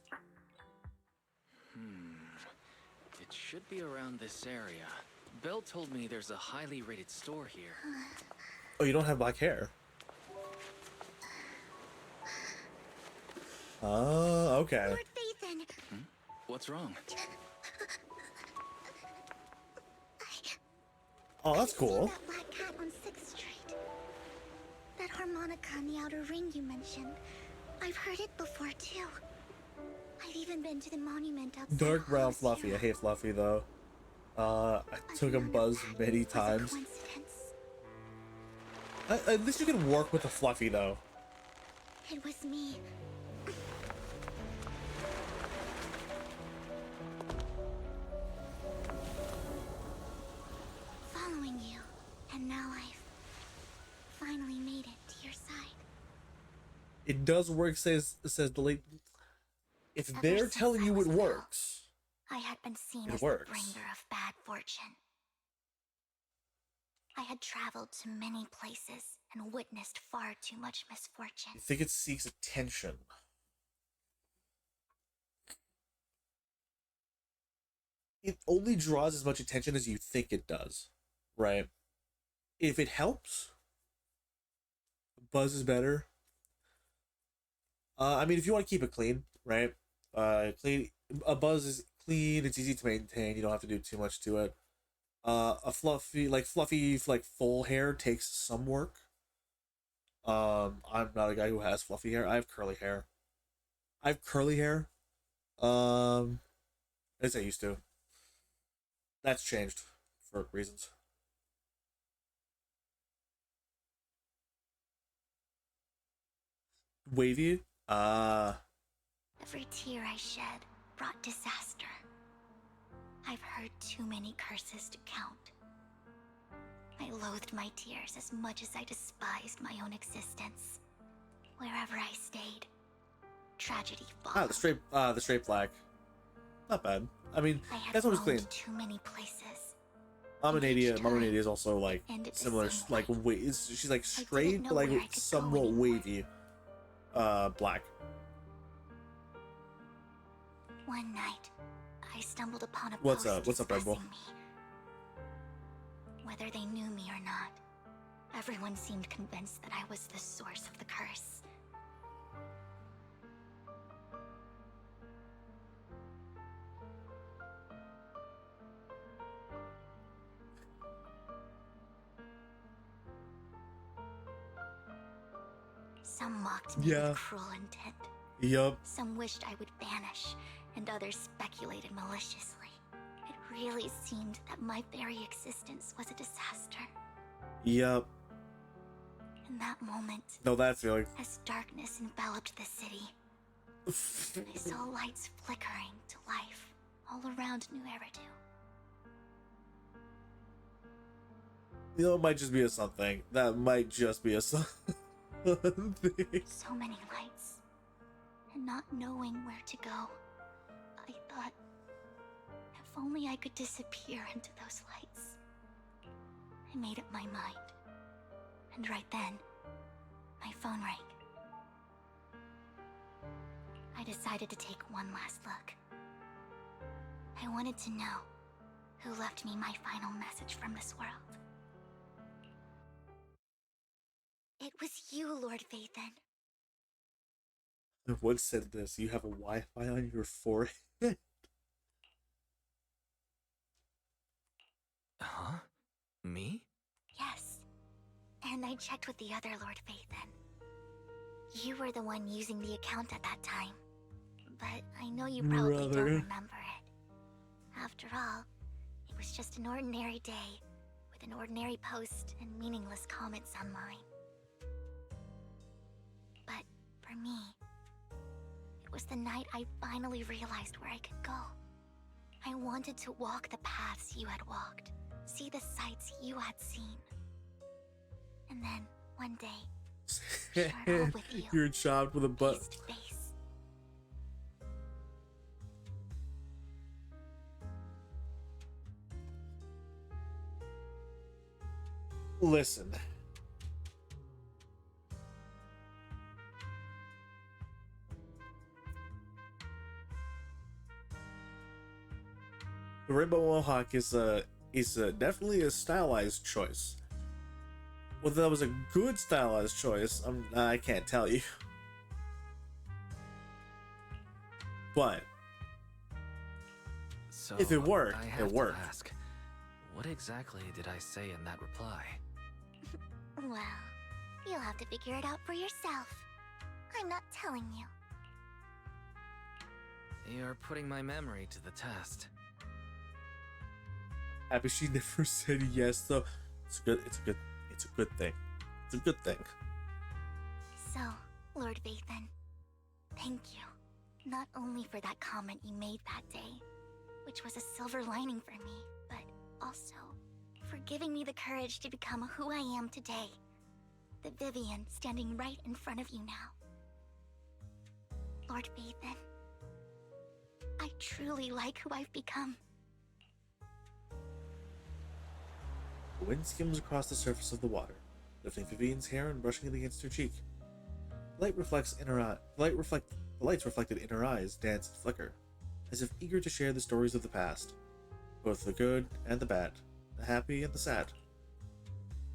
It should be around this area. Bill told me there's a highly rated store here. Oh, you don't have black hair. Oh, okay. Lord Phaethon! What's wrong? Oh, that's cool. That black cat on 6th Street. That harmonica in the outer ring you mentioned. I've heard it before too. I've even been to the monument outside. Dark brown Hall Fluffy. Zero. I hate Fluffy though. I took a None of buzz that many was a times. coincidence. At least you can work with the Fluffy though. It was me. Following you, and now I've finally made it to your side. It does work, says the late. If Ever they're since telling I you was it little, works, I had been seen It as works. the bringer of bad fortune. I had traveled to many places and witnessed far too much misfortune. you think it seeks attention. It only draws as much attention as you think it does, right? If it helps, buzz is better. I mean, if you want to keep it clean, right? Clean. A buzz is clean. It's easy to maintain. You don't have to do too much to it. A fluffy, like full hair takes some work. I'm not a guy who has fluffy hair. I have curly hair. As I used to. That's changed for reasons. Wavy? Every tear I shed brought disaster. I've heard too many curses to count. I loathed my tears as much as I despised my own existence. Wherever I stayed, tragedy followed. The straight flag. Not bad. I mean, I had that's always roamed clean. too many places. Mama Nadia time, is also like ended the similar, same like way. she's like I straight, didn't know but like where I could go somewhat anymore. wavy. Black. One night, I stumbled upon a What's post up? What's up, Red Bull? discussing me. Whether they knew me or not, everyone seemed convinced that I was the source of the curse. Some mocked me Yeah. with cruel intent. Yup. Some wished I would vanish, and others speculated maliciously. It really seemed that my very existence was a disaster. Yup. In that moment, No, that's really. as darkness enveloped the city, I saw lights flickering to life all around New Eridu. You know, it might just be a something. That might just be a something. So many lights, and not knowing where to go, I thought, if only I could disappear into those lights. I made up my mind, and right then, my phone rang. I decided to take one last look. I wanted to know who left me my final message from this world. It was you, Lord Phaethon. What said this? You have a Wi-Fi on your forehead? Huh? Me? Yes. And I checked with the other Lord Phaethon. You were the one using the account at that time. But I know you probably don't Brother. remember it. After all, it was just an ordinary day, with an ordinary post and meaningless comments on mine. But for me, it was the night I finally realized where I could go. I wanted to walk the paths you had walked, see the sights you had seen. And then, one day, share it all with you. You're chopped with a butt. Face to face. Listen. The Rainbow Mohawk is definitely a stylized choice. Whether that was a good stylized choice, I can't tell you. But So if it worked, I it have worked. to ask, what exactly did I say in that reply? Well, you'll have to figure it out for yourself. I'm not telling you. You're putting my memory to the test. Happy she never said yes, though. It's a good thing. It's a good thing. So, Lord Vathan, thank you. Not only for that comment you made that day, which was a silver lining for me, but also for giving me the courage to become who I am today. The Vivian standing right in front of you now. Lord Vathan, I truly like who I've become. The wind skims across the surface of the water, lifting Vivian's hair and brushing it against her cheek. The lights reflected in her eyes dance and flicker, as if eager to share the stories of the past, both the good and the bad, the happy and the sad.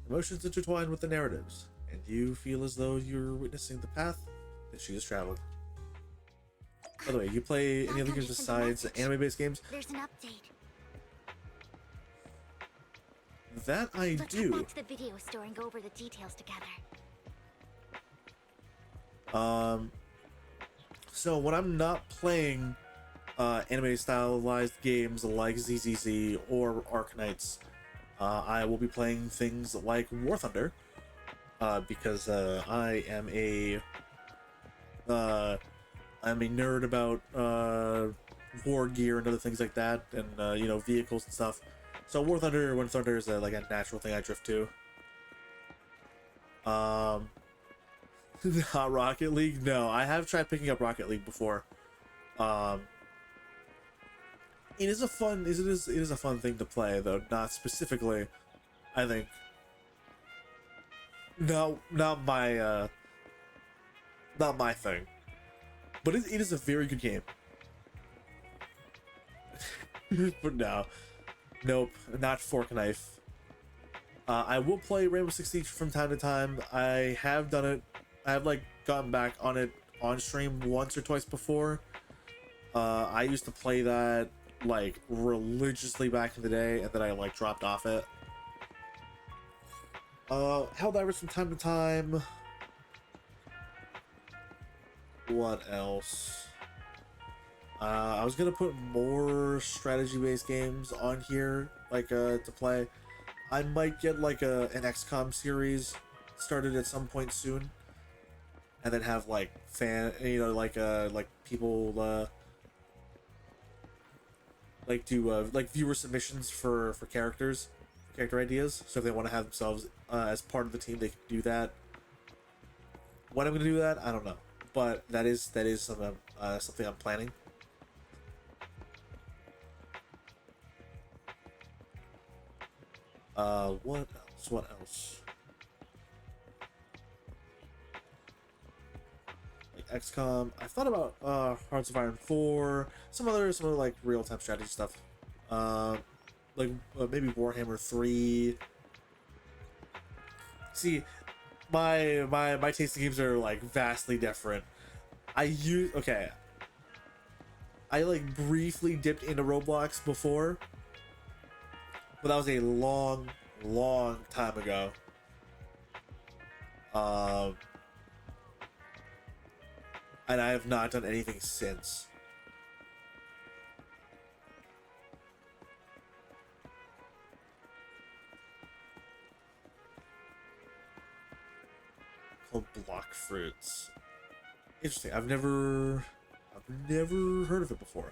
Emotions intertwine with the narratives, and you feel as though you're witnessing the path that she has traveled. By the way, you play any other games besides anime-based games? There's an update. That I Let's do. head back to the video store and go over the details together. So when I'm not playing anime stylized games like ZZZ or Arknights, I will be playing things like War Thunder, because I'm a nerd about war gear and other things like that, and vehicles and stuff. So War Thunder, Wind Thunder is like a natural thing I drift to. Not Rocket League. No, I have tried picking up Rocket League before. It is a fun. It is a fun thing to play, though. Not specifically. I think. No, not my thing. But it is a very good game. But no, nope, not Fork Knife. I will play Rainbow Six Siege from time to time. I have done it. I have gotten back on it on stream once or twice before. I used to play that religiously back in the day, and then I dropped off it. Helldivers from time to time. What else? I was gonna put more strategy-based games on here, to play. I might get an XCOM series started at some point soon, and then have people do viewer submissions for character ideas. So if they want to have themselves as part of the team, they can do that. When I'm gonna do that, I don't know, but that is something I'm planning. What else? XCOM. I thought about Hearts of Iron 4, some other real-time strategy stuff. Maybe Warhammer 3. See, my taste in games are vastly different. I briefly dipped into Roblox before, but that was a long time ago. And I have not done anything since. Called Block Fruits. Interesting. I've never heard of it before.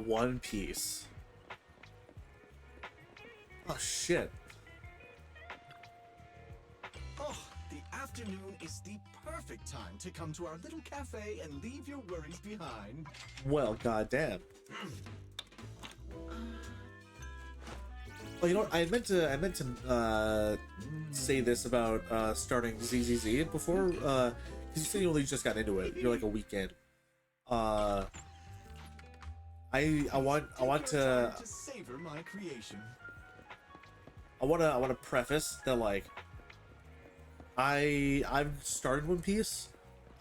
One Piece. Oh shit. Oh, the afternoon is the perfect time to come to our little cafe and leave your worries behind. Well, goddamn. Well, you know what? I meant to say this about starting ZZZ before, because you said you only just got into it. You're like a weekend. I want to savor my creation. I want to preface that, like, I've started One Piece.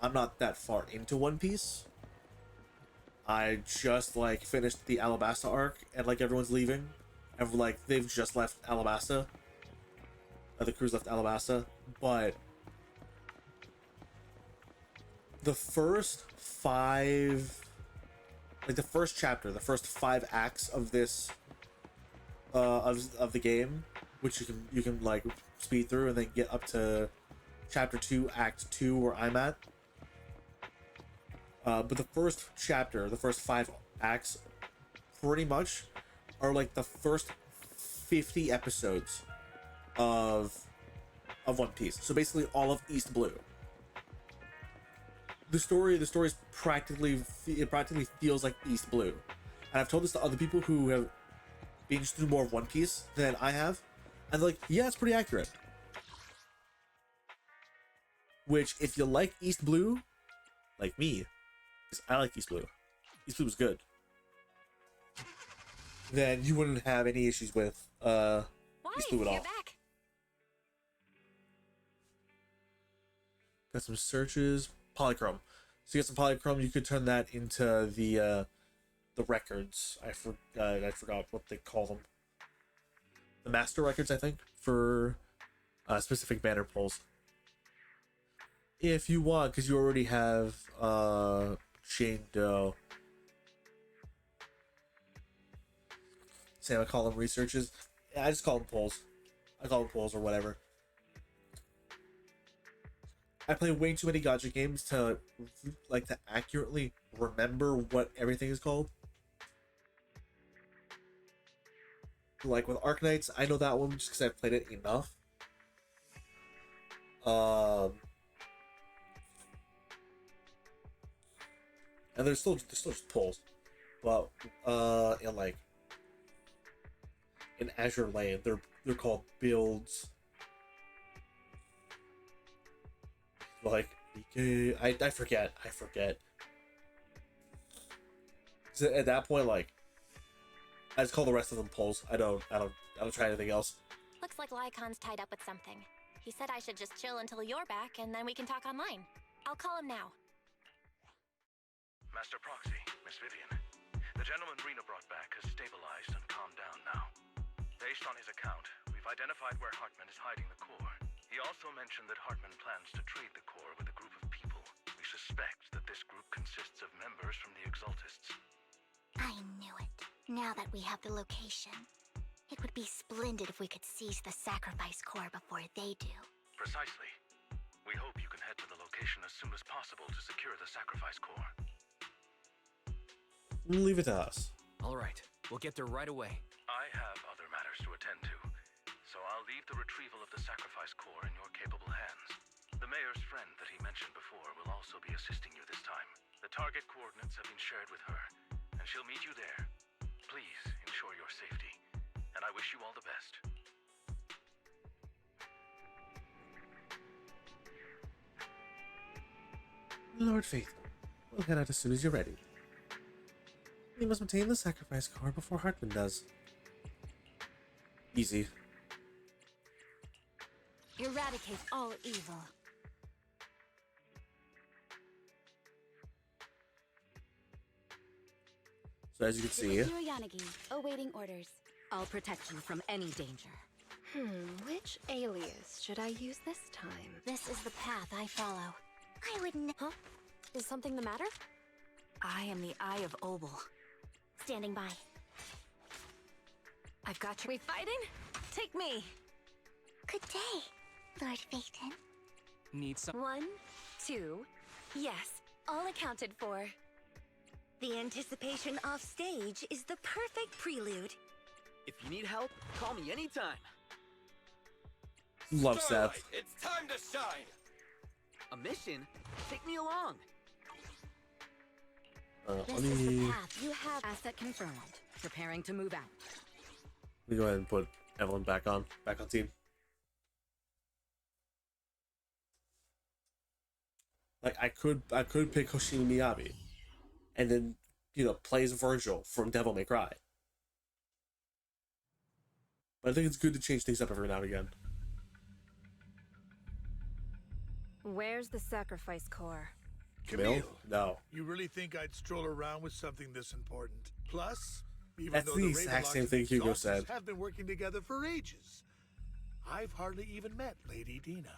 I'm not that far into One Piece. I just like finished the Alabasta arc, and like everyone's leaving, and like they've just left Alabasta. The crew's left Alabasta, but the first the first chapter, the first 5 acts of this of the game, which you can like speed through and then get up to chapter 2, act 2, where I'm at. But the first chapter, the first 5 acts, pretty much are like the first 50 episodes of One Piece. So basically all of East Blue. The story is practically feels like East Blue, and I've told this to other people who have been through more of One Piece than I have, and they're like, yeah, it's pretty accurate. Which, if you like East Blue, like me, because I like East Blue. East Blue was good. Then you wouldn't have any issues with East Blue at all. You're back. Got some searches. Polychrome. So you get some polychrome. You could turn that into the records. I forgot what they call them. The master records, I think, for specific banner pulls. If you want, because you already have Shane Doe. Sam, I call them researches. Yeah, I just call them pulls. I call them pulls or whatever. I play way too many gacha games to accurately remember what everything is called. Like with Arknights, I know that one just because I've played it enough. And there's still just pulls, but in Azure Lane, they're called builds. Like, I forget. So at that point, like, I just call the rest of them pulls. I don't try anything else. Looks like Lycon's tied up with something. He said I should just chill until you're back, and then we can talk online. I'll call him now. Master Proxy, Miss Vivian. The gentleman Rena brought back has stabilized and calmed down now. Based on his account, we've identified where Hartman is hiding the core. He also mentioned that Hartman plans to trade the core with a group of people. We suspect that this group consists of members from the Exaltists. I knew it. Now that we have the location, it would be splendid if we could seize the sacrifice core before they do. Precisely. We hope you can head to the location as soon as possible to secure the sacrifice core. Leave it to us. All right, we'll get there right away. I have other matters to attend to, so I'll leave the retrieval of the sacrifice core in your capable hands. The mayor's friend that he mentioned before will also be assisting you this time. The target coordinates have been shared with her, and she'll meet you there. Please ensure your safety, and I wish you all the best. Lord Faithful, we'll head out as soon as you're ready. We must obtain the sacrifice core before Hartman does. Easy. Eradicate all evil. So as you can see, Yanagi, awaiting orders. I'll protect you from any danger. Which alias should I use this time? This is the path I follow. I wouldn't. Huh? Is something the matter? I am the Eye of Obel. Standing by. I've got you. We fighting? Take me. Good day, Lord Phaeton. Need some. 1, 2, yes, all accounted for. The anticipation off stage is the perfect prelude. If you need help, call me anytime. Love Starlight, Seth. it's time to shine. A mission? Take me along. Let me You have asset confirmed. Preparing to move out. go ahead and put Evelyn back on team. Like I could pick Hoshimi Miyabi, and then play as Virgil from Devil May Cry. But I think it's good to change things up every now and again. Where's the sacrifice core? Camille? No. You really think I'd stroll around with something this important? Plus, even That's though the the exact Ravenlocks same and thing Hugo Exaltants said. have been working together for ages, I've hardly even met Lady Dina.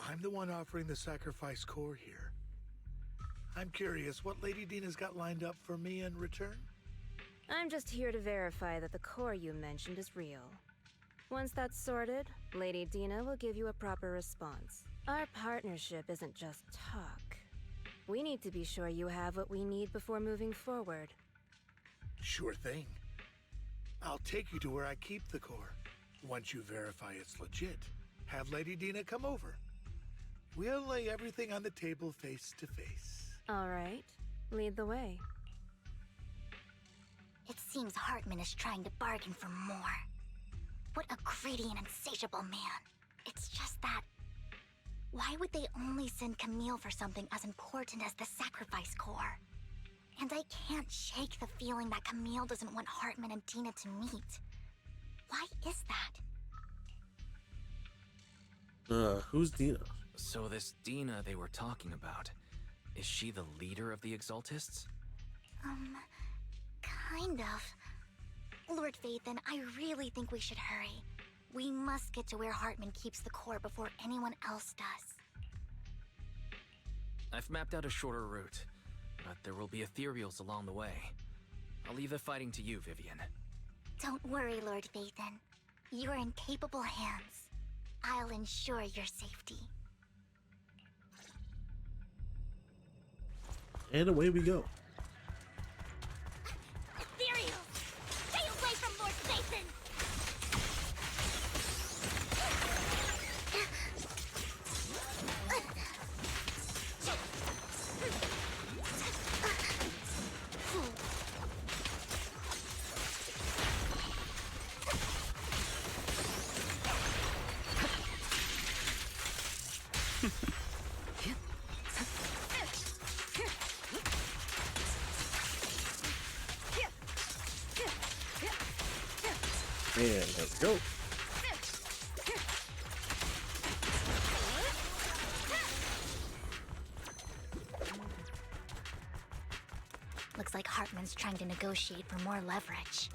I'm the one offering the sacrifice core here. I'm curious what Lady Dina's got lined up for me in return? I'm just here to verify that the core you mentioned is real. Once that's sorted, Lady Dina will give you a proper response. Our partnership isn't just talk. We need to be sure you have what we need before moving forward. Sure thing. I'll take you to where I keep the core. Once you verify it's legit, have Lady Dina come over. We'll lay everything on the table face to face. All right, lead the way. It seems Hartman is trying to bargain for more. What a greedy and insatiable man. It's just that... why would they only send Camille for something as important as the sacrifice core? And I can't shake the feeling that Camille doesn't want Hartman and Dina to meet. Why is that? Who's Dina? So this Dina they were talking about, is she the leader of the Exaltists? Kind of. Lord Phaethon, I really think we should hurry. We must get to where Hartman keeps the core before anyone else does. I've mapped out a shorter route, but there will be ethereals along the way. I'll leave the fighting to you, Vivian. Don't worry, Lord Phaethon. You're in capable hands. I'll ensure your safety. And away we go. Ethereal! Stay away from Lord Phaethon! And let's go. Looks like Hartman's trying to negotiate for more leverage.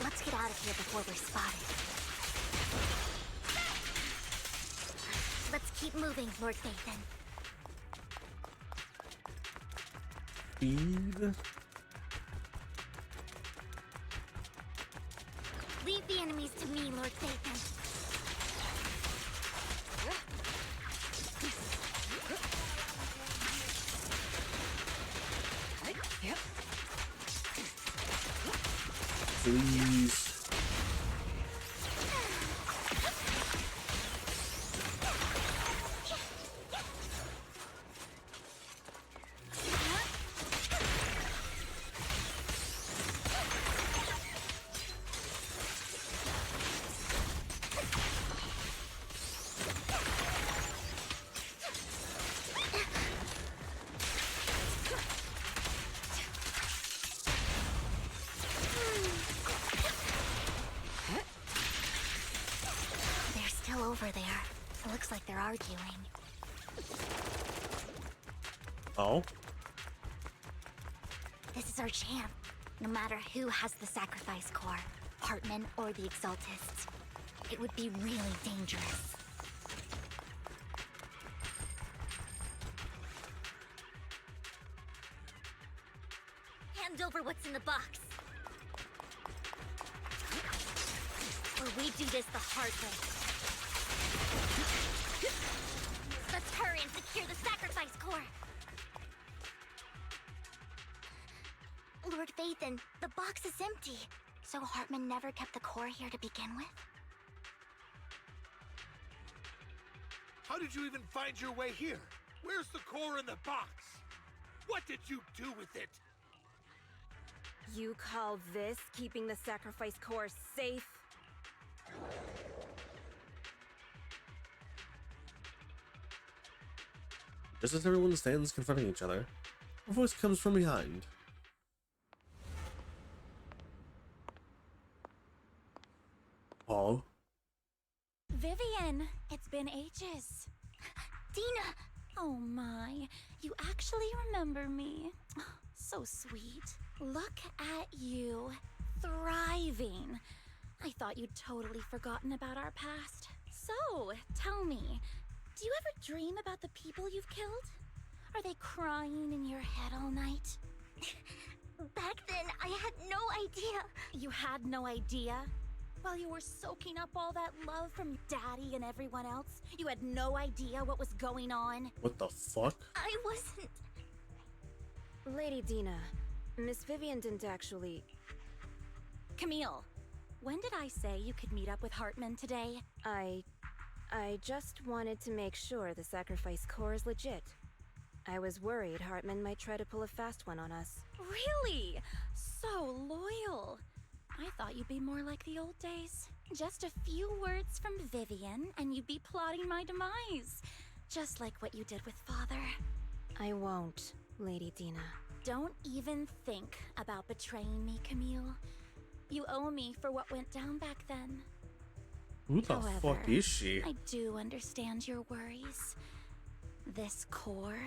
Let's get out of here before we're spotted. Let's keep moving, Lord Phaethon. Speed. Leave the enemies to me, Lord Phaethon. Please. They're still over there. It looks like they're arguing. Oh? This is our chance. No matter who has the sacrifice core, Hartman or the Exaltists, it would be really dangerous. Hand over what's in the box. We do this the hard way. Let's hurry and secure the sacrifice core. Lord Phaethon, the box is empty. So Hartman never kept the core here to begin with? How did you even find your way here? Where's the core in the box? What did you do with it? You call this keeping the sacrifice core safe? Just as everyone stands confronting each other, a voice comes from behind. Paul? Vivian, it's been ages. Dina! Oh my, you actually remember me. So sweet. Look at you, thriving. I thought you'd totally forgotten about our past. So, tell me, do you ever dream about the people you've killed? Are they crying in your head all night? Back then, I had no idea. You had no idea? While you were soaking up all that love from Daddy and everyone else, you had no idea what was going on? What the fuck? I wasn't... Lady Dina, Miss Vivian didn't actually... Camille, when did I say you could meet up with Hartman today? I just wanted to make sure the sacrifice core is legit. I was worried Hartman might try to pull a fast one on us. Really? So loyal. I thought you'd be more like the old days. Just a few words from Vivian, and you'd be plotting my demise. Just like what you did with Father. I won't, Lady Dina. Don't even think about betraying me, Camille. You owe me for what went down back then. Who the fuck is she? I do understand your worries. This core...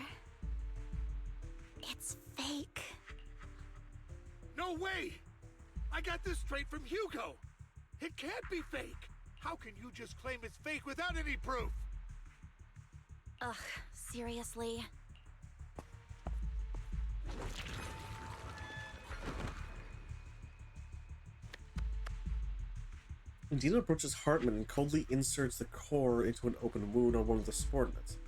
it's fake. No way! I got this straight from Hugo! It can't be fake! How can you just claim it's fake without any proof? Ugh, seriously? Dina approaches Hartman and coldly inserts the core into an open wound on one of the subordinates.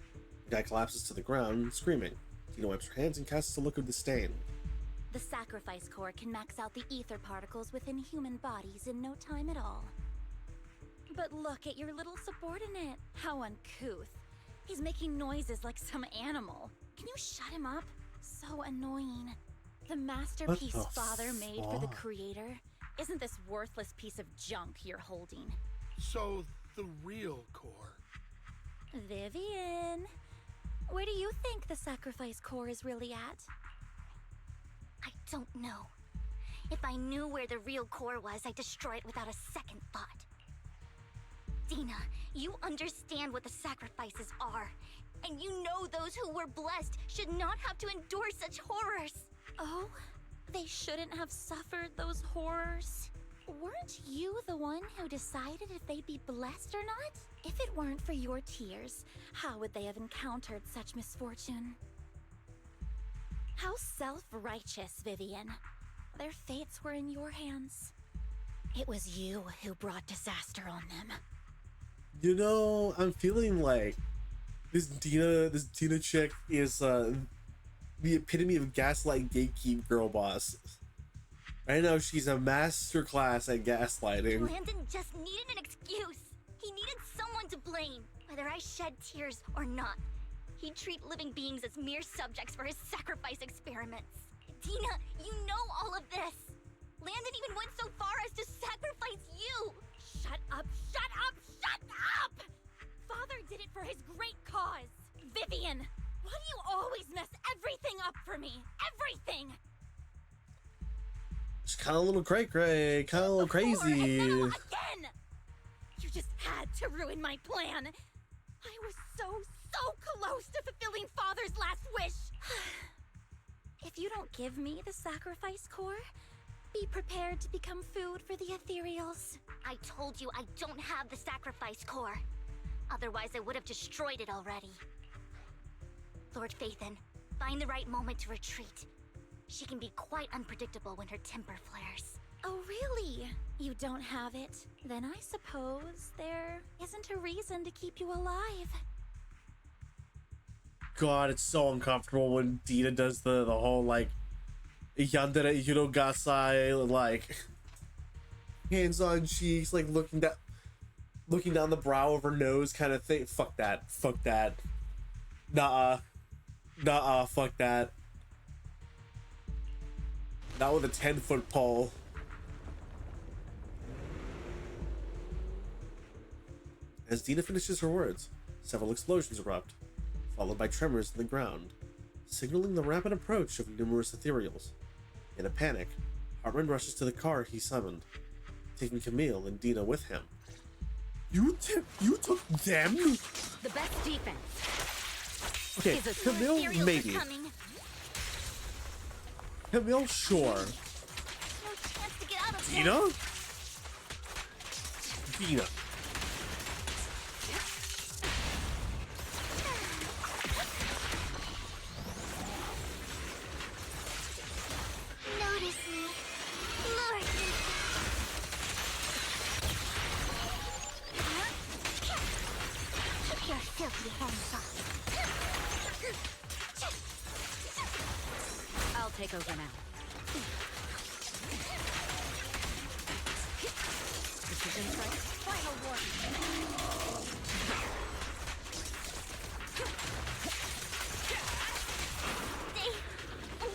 The guy collapses to the ground, screaming. Dina wipes her hands and casts a look of disdain. The sacrifice core can max out the ether particles within human bodies in no time at all. But look at your little subordinate. How uncouth. He's making noises like some animal. Can you shut him up? So annoying. The masterpiece Father made for the creator. Isn't this worthless piece of junk you're holding? So, the real core. Vivian, where do you think the sacrifice core is really at? I don't know. If I knew where the real core was, I'd destroy it without a second thought. Dina, you understand what the sacrifices are. And you know those who were blessed should not have to endure such horrors. Oh? They shouldn't have suffered those horrors. Weren't you the one who decided if they'd be blessed or not? If it weren't for your tears, how would they have encountered such misfortune? How self-righteous, Vivian. Their fates were in your hands. It was you who brought disaster on them. You know, I'm feeling like this Dina chick is the epitome of gaslight gatekeep girl boss. Right now she's a masterclass at gaslighting. Landon just needed an excuse. He needed someone to blame, whether I shed tears or not. He'd treat living beings as mere subjects for his sacrifice experiments. Dina, you know all of this. Landon even went so far as to sacrifice you. Shut up, shut up, shut up! Father did it for his great cause. Vivian, why do you always mess everything up for me? Everything! She's kind of a little cray-cray, kind of a little crazy. And now again! You just had to ruin my plan. I was so close to fulfilling Father's last wish. If you don't give me the sacrifice core, be prepared to become food for the ethereals. I told you I don't have the sacrifice core. Otherwise, I would have destroyed it already. Lord Phaethon, find the right moment to retreat. She can be quite unpredictable when her temper flares. Oh, really? You don't have it? Then I suppose there isn't a reason to keep you alive. God, it's so uncomfortable when Dina does the whole like yandere hirogasai, like hands on cheeks, like looking down the brow of her nose kind of thing. Fuck that. Fuck that. Nah. Nah. Fuck that. Not with a 10-foot pole. As Dina finishes her words, several explosions erupt, followed by tremors in the ground, signaling the rapid approach of numerous ethereals. In a panic, Hartman rushes to the car he summoned, taking Camille and Dina with him. You took them? The best defense. Okay, Camille, maybe. Camille, sure. No chance to get out of Dina? Dina. Notice me, Lord. Keep your filthy hands off. I'll take over now. Precision strike. Final warning.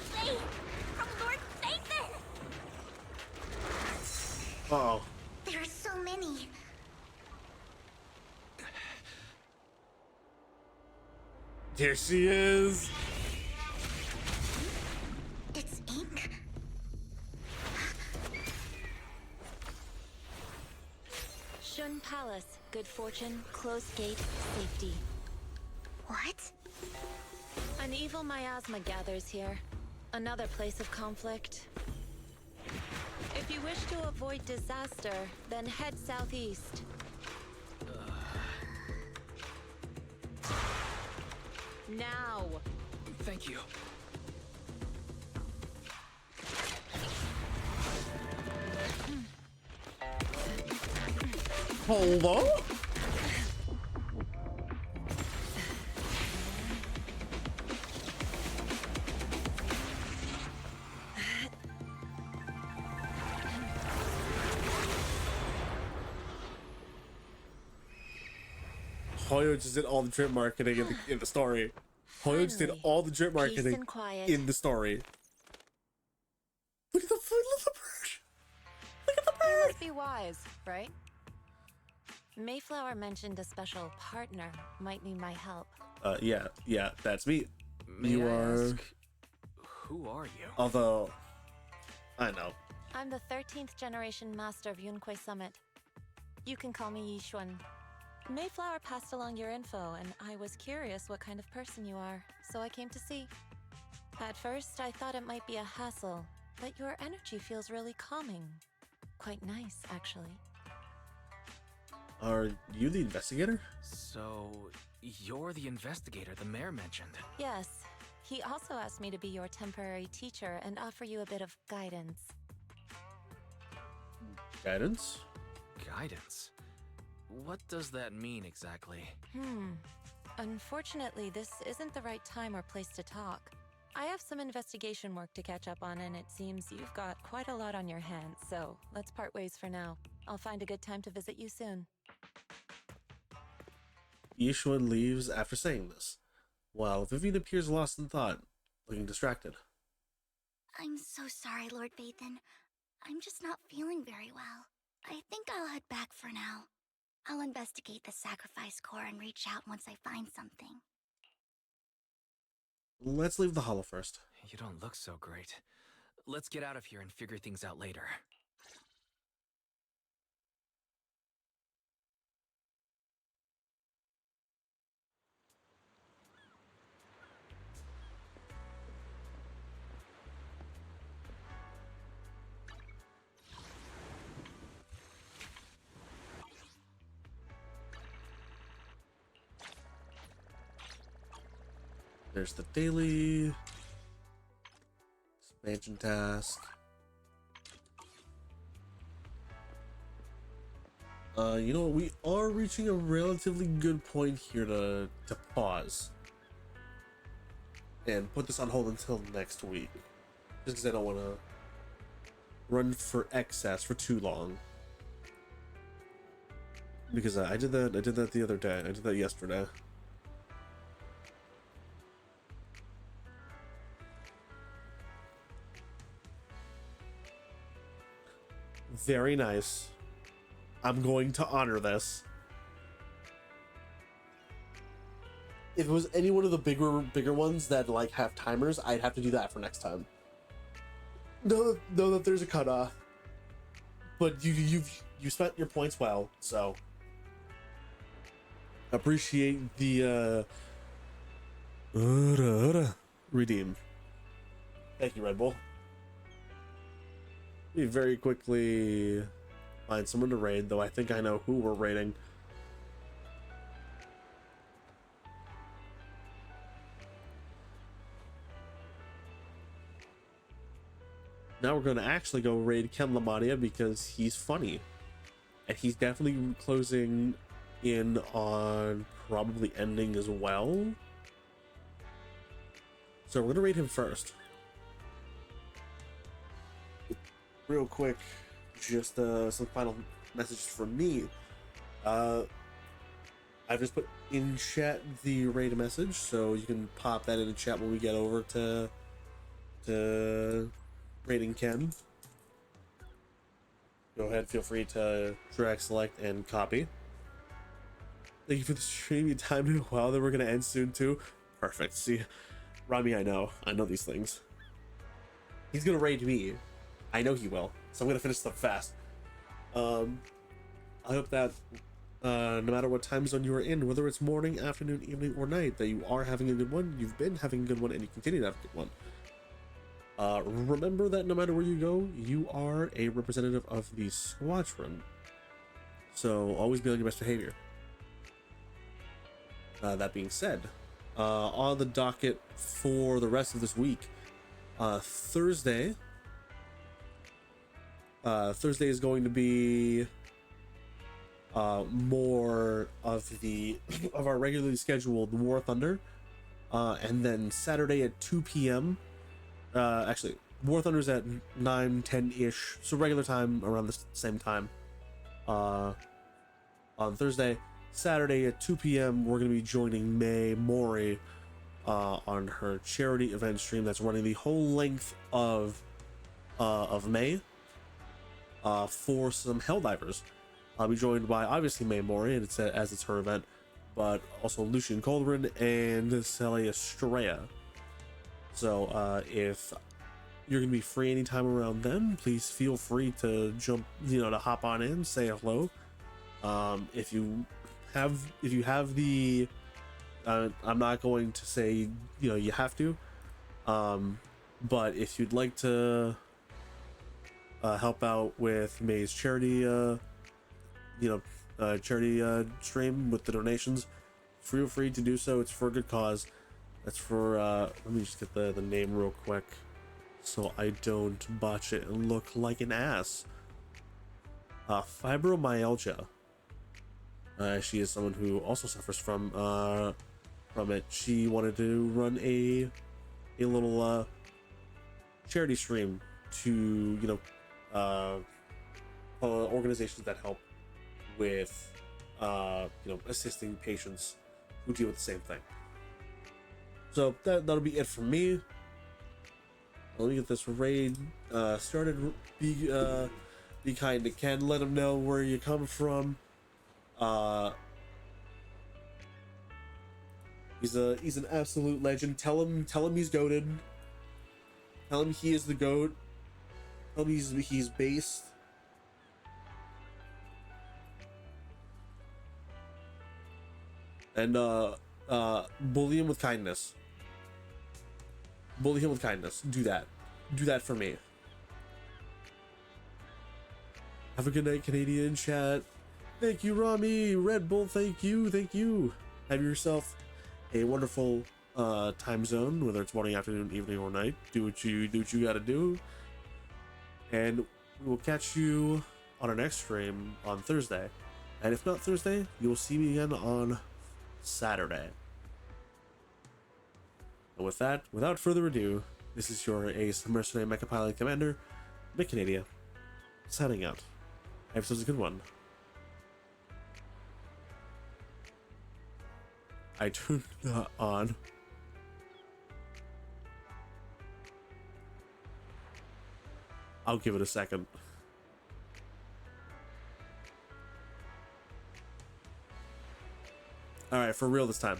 Stay away from Lord Nathan. Uh-oh. There are so many. Here she is. It's ink. Shun Palace, good fortune, closed gate, safety. What? An evil miasma gathers here. Another place of conflict. If you wish to avoid disaster, then head southeast. Now! Thank you. Hello? Hoyo just did all the drip marketing in the story. Hoyo just did all the drip marketing and quiet. in the story. Look at the bird! Look at the bird! You must be wise, right? Mayflower mentioned a special partner might need my help. Yeah, that's me. May You I are. ask, who are you? Although, I know. I'm the 13th generation master of Yunque Summit. You can call me Yishuan. Mayflower passed along your info, and I was curious what kind of person you are, so I came to see. At first, I thought it might be a hassle, but your energy feels really calming. Quite nice, actually. Are you the investigator? So, you're the investigator the mayor mentioned. Yes. He also asked me to be your temporary teacher and offer you a bit of guidance. Guidance? Guidance? What does that mean exactly? Unfortunately, this isn't the right time or place to talk. I have some investigation work to catch up on, and it seems you've got quite a lot on your hands, so let's part ways for now. I'll find a good time to visit you soon. Yishuan leaves after saying this, while Vivian appears lost in thought, looking distracted. I'm so sorry, Lord Vathan. I'm just not feeling very well. I think I'll head back for now. I'll investigate the sacrifice core and reach out once I find something. Let's leave the hollow first. You don't look so great. Let's get out of here and figure things out later. There's the daily expansion task. You know what? We are reaching a relatively good point here to pause and put this on hold until next week, just because I don't want to run for excess for too long. Because I did that the other day. I did that yesterday. Very nice. I'm going to honor this. If it was any one of the bigger ones that like have timers, I'd have to do that for next time. Know that there's a cutoff, but you spent your points well, so appreciate the redeem. Thank you, Red Bull. We very quickly find someone to raid, though I think I know who we're raiding. Now we're going to actually go raid Ken Lamadia because he's funny. And he's definitely closing in on probably ending as well. So we're going to raid him first. Real quick, just some final messages from me. I've just put in chat the raid message, so you can pop that in the chat when we get over to raiding Ken. Go ahead, feel free to drag, select, and copy. Thank you for the stream. You timed it well that we're gonna end soon too. Perfect. See, Rami, I know these things. He's gonna raid me. I know he will. So I'm gonna finish stuff fast. I hope that no matter what time zone you are in, whether it's morning, afternoon, evening, or night, that you are having a good one. You've been having a good one, and you continue to have a good one. Remember that no matter where you go, you are a representative of the squadron. So always be on your best behavior. That being said, on the docket for the rest of this week, Thursday is going to be more of our regularly scheduled War Thunder, and then Saturday at 2 p.m. Actually, War Thunder's at 9-10-ish, so regular time around the same time. On Thursday, Saturday at 2 p.m. we're going to be joining May Mori on her charity event stream that's running the whole length of May for some Helldivers. I'll be joined by obviously May Mori, and as it's her event, but also Lucian Cauldron and Celia Estrella. So if you're gonna be free anytime around then, please feel free to jump, to hop on in, say hello. If you have the, I'm not going to say you have to, but if you'd like to help out with May's charity, charity stream with the donations, feel free to do so. It's for a good cause. That's for let me just get the name real quick so I don't botch it and look like an ass. Fibromyalgia. She is someone who also suffers from it. She wanted to run a little charity stream to organizations that help with assisting patients who deal with the same thing. So that'll be it from me. Let me get this raid started. Be kind to Ken. Let him know where you come from. He's an absolute legend. Tell him he's goated. Tell him he is the goat. Tell him he's based. And bully him with kindness. Bully him with kindness. Do that. Do that for me. Have a good night, Canadian chat. Thank you, Rami. Red Bull, thank you. Thank you. Have yourself a wonderful time zone, whether it's morning, afternoon, evening, or night. Do what you gotta do. And we will catch you on our next stream on Thursday. And if not Thursday, you will see me again on Saturday. And with that, without further ado, this is your Ace Mercenary Mecha Pilot Commander, Canadia, signing out. Have yourselves a good one. I turned that on. I'll give it a second. Alright, for real this time.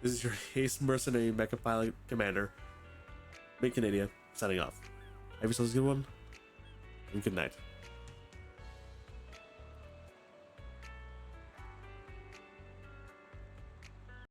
This is your Ace Mercenary Mecha Pilot Commander, Canadia, signing off. Have yourselves a good one, and good night.